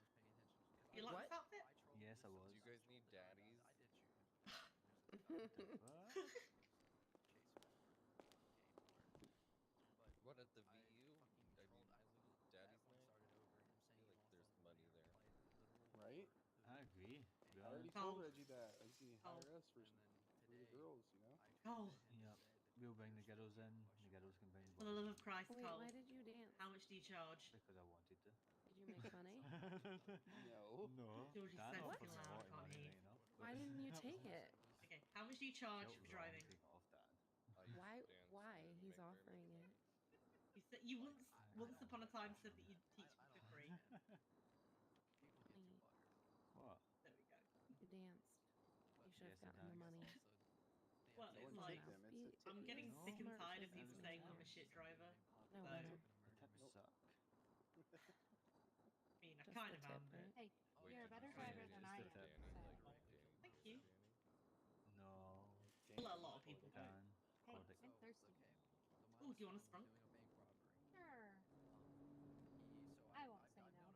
You like What? this outfit? Yes, I was. Do you guys need daddies? What at the VU? I mean, daddy's night? I feel like there's money there. Right? I agree. To be I already honest. told Reggie that. Reggie hire us for the girls, you know? Cole. Yep. We'll bring the ghettos in. The ghettos can bring the For the boys love in. of Christ, Wait, Cole. why did you dance? How much do you charge? Because I wanted to. Did you make money? No. No. Georgie Dan said offered something some loud, naughty can't money, hear. you know, but- Why didn't you take it? Okay, how much do you charge It for was driving? wrong. Take it off, Dan. Why? Why? He's offering it. You said you once upon a time said that you'd teach me cookery. Wait, What? There we go. you danced. You should have Yes, I gotten the danced. money. Well, No it's one like tipped him. Be- It's a I'm tip. getting No. sick and Smart tired of business people saying I'm a here. shit driver. No, So, whatever. The tips suck. I mean, I Just kind the of tip, am, but right? Hey, Wait, you're a did better you say driver it than is I the am. Danny, So. like Danny? thank you. No. Well, a lot of people do. Dan. Hey, Called it. I'm thirsty. Oh, do you want a sprunk? Sure. I won't say no.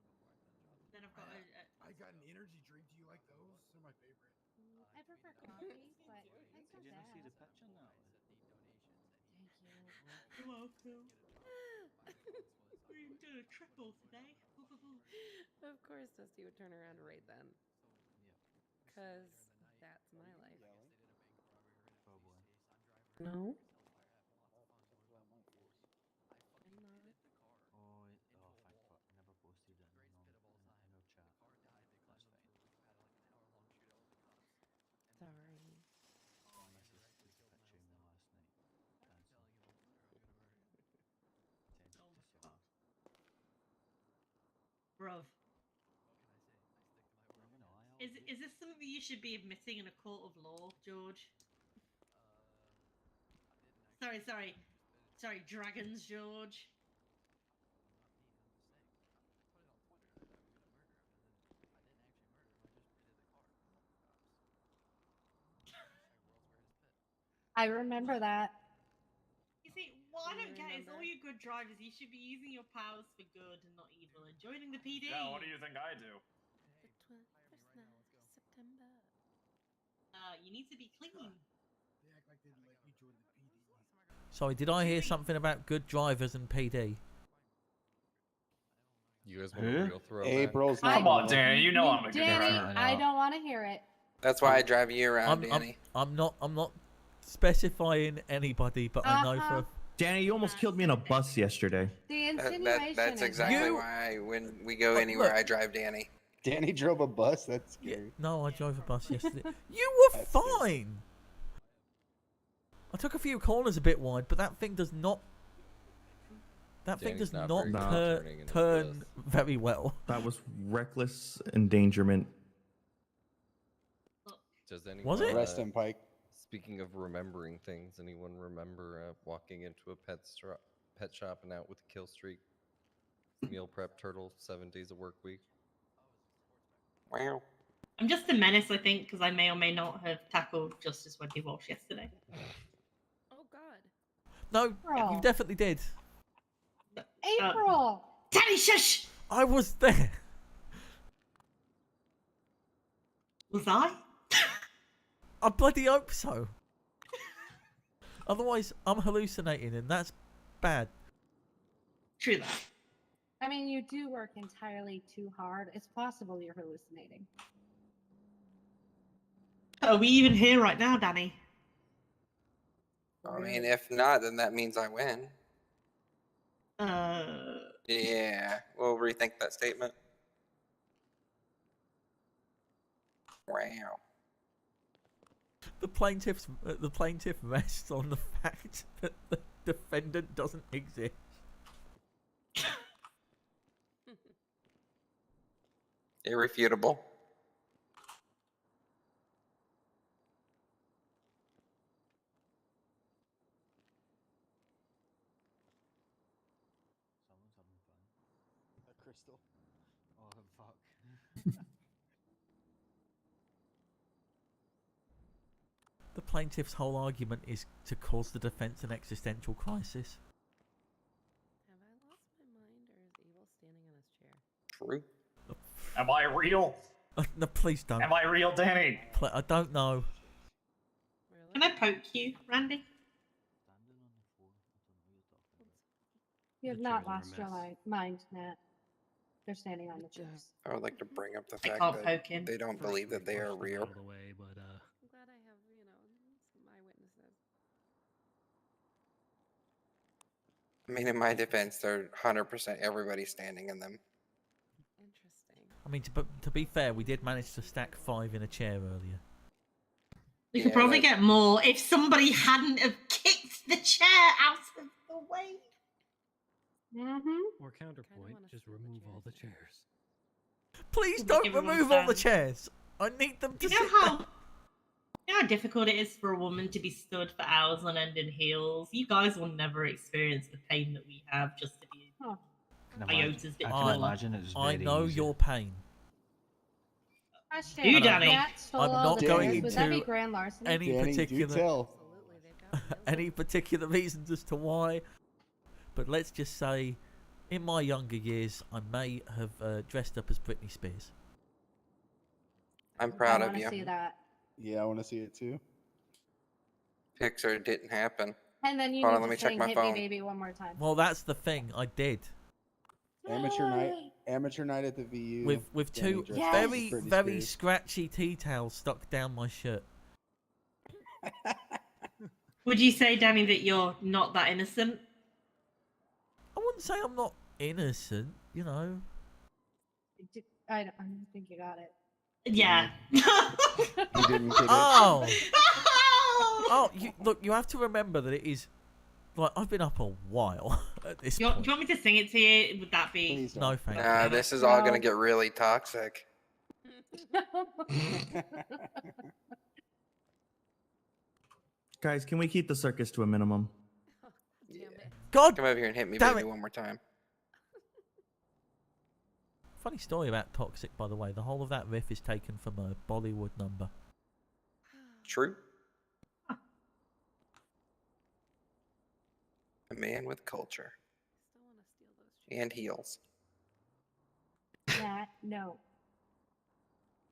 Then I've got a I got an energy drink. Do you like those? They're my favorite. I prefer coffee, but thanks for Did you not see the that. picture now? Thank you. You're welcome. We did a triple today. Of course, Dusty would turn around right then. Cause that's my life. Yelling. Probably. No, Well, my ears. I'm not. Oh, thank fuck. I never posted it in our chat. That's fine. Sorry. My missus took a picture of me last night. Dancing. Sent it Oh to my Sarah. god. Bruv. Not gonna lie, I'll Is do it. is this something that you should be admitting in a court of law, George? Sorry, dragons, George. I remember that. You see, what I Do you don't get is all remember? you good drivers, you should be using your powers for good and not evil and joining the PD. Yeah, what do you think I do? The 21st night of September. You need to be clean. They act like they didn't let you join the PD. Sorry, did I hear something about good drivers and PD? You guys want a real throwback? April's Come on, Danny. You know I'm a good Danny, driver. I don't want to hear it. That's why I drive you around, Danny. I'm not specifying anybody, but I know for Danny, you almost killed me in a bus yesterday. The insinuation That's is exactly there. why when we go anywhere, look. I drive Danny. Danny drove a bus. That's scary. no, I drove a bus yesterday. You were That's fine. I took a few corners a bit wide, but that thing does not. That thing Danny's does not not very good at turn turning in his turn bus. very well. That was reckless endangerment. Does anyone Was it? Arrest him, Pike. Speaking of remembering things, anyone remember walking into a pet shop and out with a kill streak? Meal prep turtle, 7 days a work week. Wow. I'm just a menace, I think, because I may or may not have tackled Justice Wendy Walsh yesterday. Oh God. No, April. you definitely did. April. Tally, shush! I was there. Was I? I bloody hope so. Otherwise, I'm hallucinating, and that's bad. True that. I mean, you do work entirely too hard. It's possible you're hallucinating. Are we even here right now, Danny? I mean, if not, then that means I win. Yeah, we'll rethink that statement. Wow. The plaintiff rests on the fact that the defendant doesn't exist. Irrefutable. Someone's having fun. A crystal. Oh fuck. The plaintiff's whole argument is to cause the defense an existential crisis. Have I lost my mind, or is Abel standing on his chair? True. Am I real? No, please don't. Am I real, Danny? I don't know. Can I poke you, Randy? Standing on the floor. I don't know what you're talking about. You have The not chairs are a lost your mess. mind, Nat. They're standing on the chairs. I would like to bring up the I fact can't that poke him. they don't believe that they are Pushed them real. out of the way, but I'm glad I have, some eyewitnesses. I mean, in my defense, they're 100% everybody standing in them. Interesting. I mean, to be fair, we did manage to stack 5 in a chair earlier. We could probably get more if somebody hadn't have kicked the chair out of the way. or counterpoint, just remove all the chairs. Please Make don't everyone remove all the stand. chairs. I need them to You know sit how down. you know how difficult it is for a woman to be stood for hours on end in heels? You guys will never experience the pain that we have just to be iotas bit I can taller. imagine it's I very know easy. your pain. Question. You, if Danny. Nat stole I'm all not the going chairs, would that be into grand larceny? any Danny, do particular tell. Absolutely, they've got wheels. any particular reasons as to why, but let's just say, in my younger years, I may have dressed up as Britney Spears. I'm proud I of want to you. see that. Yeah, I want to see it too. Pixar didn't happen. And then you Hold on, need let me to check sing my "Hit phone. Me, Baby" one more time. Well, that's the thing. I did Amateur night at the VU. with Danny two dressed up as very Britney very Spears. scratchy tea towels stuck down my shirt. Would you say, Danny, that you're not that innocent? I wouldn't say I'm not innocent, you know. I don't think you got it. Yeah. You didn't get it. Oh, oh! Look, you have to remember that it is like I've been up a while at this Do you point. want me to sing it to you? Would that be? Please don't. No, thank you. Nah, this is all No. gonna get really toxic. Guys, can we keep the circus to a minimum? Damn it. God, Come over here and hit me, damn baby, it. one more time. Funny story about Toxic, by the way. The whole of that riff is taken from a Bollywood number. True. A man with culture Still want to steal those chairs. and heels. Nat, no.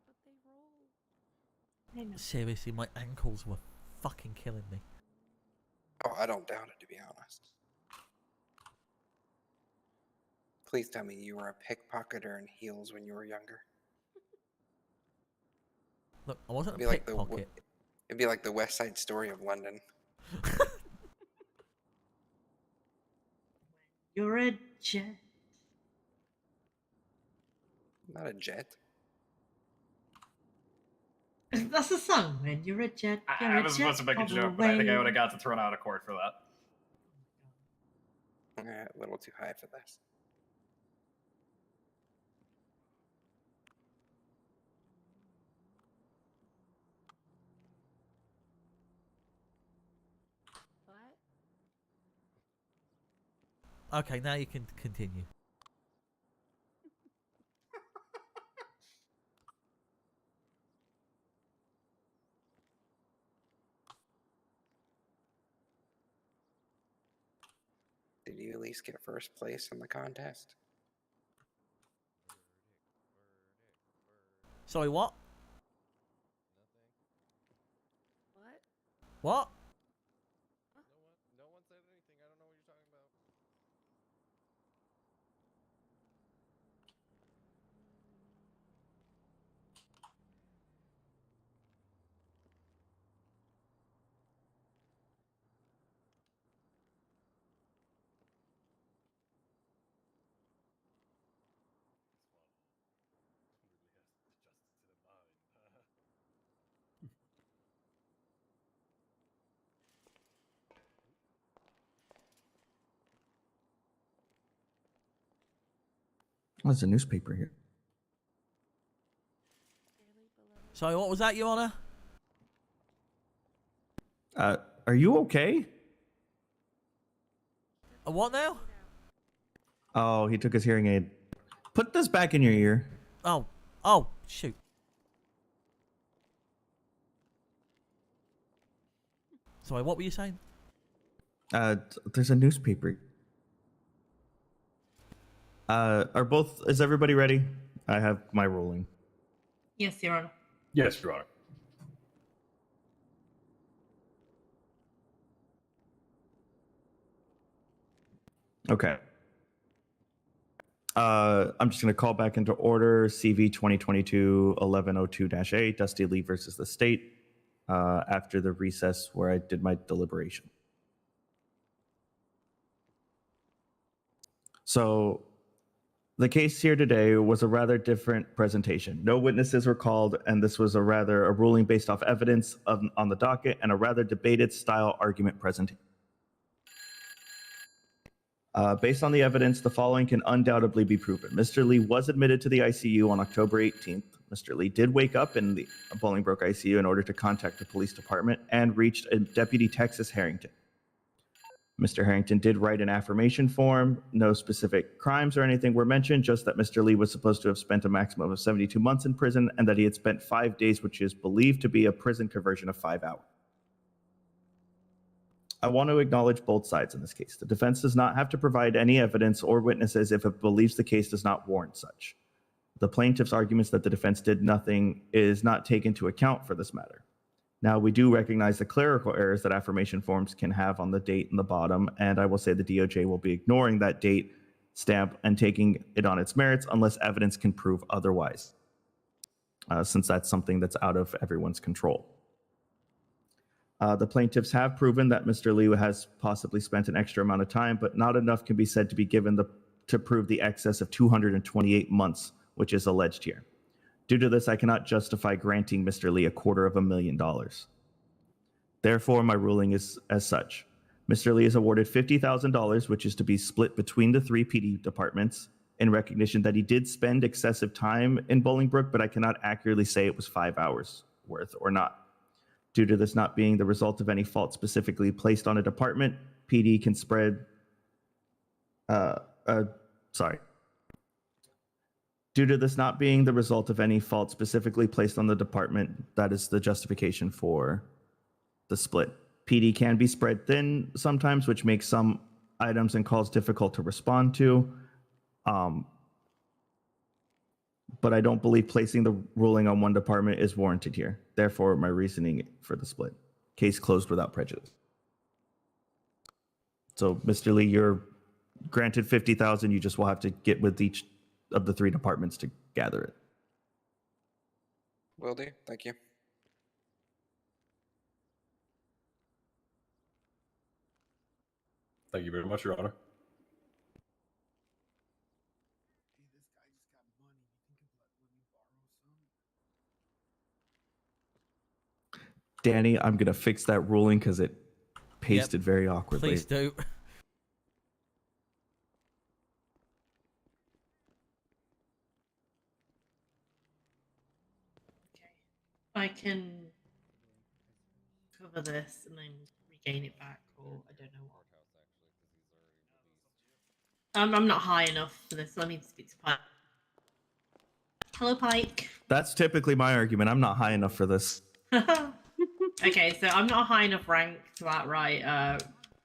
But they roll. I know. Seriously, my ankles were fucking killing me. Oh, I don't doubt it, to be honest. Please tell me you were a pickpocketer in heels when you were younger. Look, I wasn't a It'd be like the pickpocket. it'd be like the West Side Story of London. You're a jet. Not a jet. That's a song. When you're a jet, you're I a was jet. supposed to make a all the joke, but I think I way. would have got thrown out of court for that. A little too high for this. What? Okay, now you can continue. Did you at least get first place in the contest? Sorry, what? What? What? No one said anything. I don't know what you're talking about. There's a newspaper here. Sorry, what was that, Your Honor? Are you okay? A what now? Oh, he took his hearing aid. Put this back in your ear. Oh, shoot. Sorry, what were you saying? There's a newspaper. Is everybody ready? I have my ruling. Yes, Your Honor. Yes, Your Honor. Okay. I'm just going to call back into order CV-20221102-A, Dusty Lee versus the state, after the recess where I did my deliberation. So the case here today was a rather different presentation. No witnesses were called, and this was a ruling based off evidence on the docket and a rather debated style argument presentation. Based on the evidence, the following can undoubtedly be proven. Mr. Lee was admitted to the ICU on October 18th. Mr. Lee did wake up in the Bolingbroke ICU in order to contact the police department and reached a Deputy Texas Harrington. Mr. Harrington did write an affirmation form. No specific crimes or anything were mentioned, just that Mr. Lee was supposed to have spent a maximum of 72 months in prison and that he had spent 5 days, which is believed to be a prison conversion of 5 hours. I want to acknowledge both sides in this case. The defense does not have to provide any evidence or witnesses if it believes the case does not warrant such. The plaintiff's arguments that the defense did nothing is not taken into account for this matter. Now, we do recognize the clerical errors that affirmation forms can have on the date in the bottom, and I will say the DOJ will be ignoring that date stamp and taking it on its merits unless evidence can prove otherwise, since that's something that's out of everyone's control. The plaintiffs have proven that Mr. Lee has possibly spent an extra amount of time, but not enough can be said to be given to prove the excess of 228 months, which is alleged here. Due to this, I cannot justify granting Mr. Lee $250,000. Therefore, my ruling is as such. Mr. Lee is awarded $50,000, which is to be split between the 3 PD departments in recognition that he did spend excessive time in Bolingbroke, but I cannot accurately say it was 5 hours worth or not. Due to this not being the result of any fault specifically placed on a department, PD can spread. Due to this not being the result of any fault specifically placed on the department, that is the justification for the split. PD can be spread thin sometimes, which makes some items and calls difficult to respond to. But I don't believe placing the ruling on one department is warranted here. Therefore, my reasoning for the split. Case closed without prejudice. So, Mr. Lee, you're granted $50,000. You just will have to get with each of the 3 departments to gather it. Will do. Thank you. Thank you very much, Your Honor. Danny, I'm going to fix that ruling because it pasted very awkwardly. Please do. I can cover this and then regain it back, or I don't know what. I'm not high enough for this, so I need to speak to Pike. Hello, Pike. That's typically my argument. I'm not high enough for this. Okay, so I'm not high enough rank to outright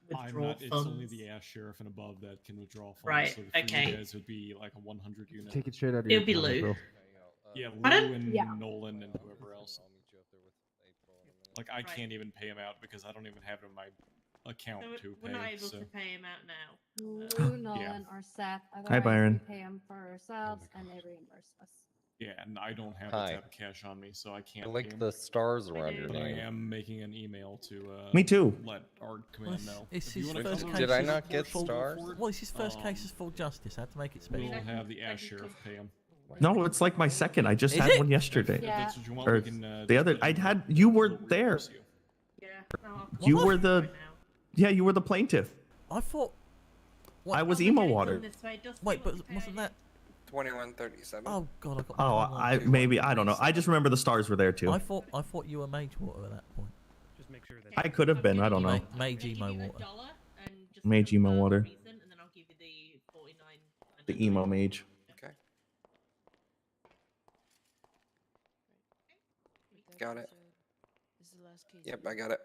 withdraw I'm not. It's funds? only the ass sheriff and above that can withdraw funds. Right, So for okay. you guys, it would be like a 100 unit. Take it straight out of It your would be account, Lou. April. Yeah, Pardon? Lou and Yeah. Nolan and whoever else. I'll meet you up there with April in a minute. Like I Right. can't even pay him out because I don't even have it in my account So to we're pay. not able so. to pay him out now. Lou, Nolan, or Seth. Hi, Otherwise, Byron. we pay them for ourselves and they reimburse us. Yeah, and I don't have Hi. the type of cash on me, so I I can't. like pay him. the stars around your But I name. am making an email to. Me too. Let our Well, command know. it's If you his wanna first cover case. Did I as not get full- stars? Well, it's his first case as full justice. I had to make it special. We'll have the ass sheriff pay him. No, it's like my second. I just Is had it? one yesterday. If that's what you want, Or we can, the just other. put it I'd in had. the- You were we'll there. reimburse you. Yeah. No, You What? were the. right now. Yeah, you were the plaintiff. I thought. I was Okay, emo come water. this way, Dusty, Wait, what's but the wasn't pay? that? 2137. Oh god, I got. Oh, my I maybe I don't know. I just remember the stars were there too. I thought you were mage water at that point. Just make sure that. I could have been. I don't know. Mage emo water. Mage emo water. And then I'll give you the 49. The emo mage. Okay. Got it. Yep, I got it.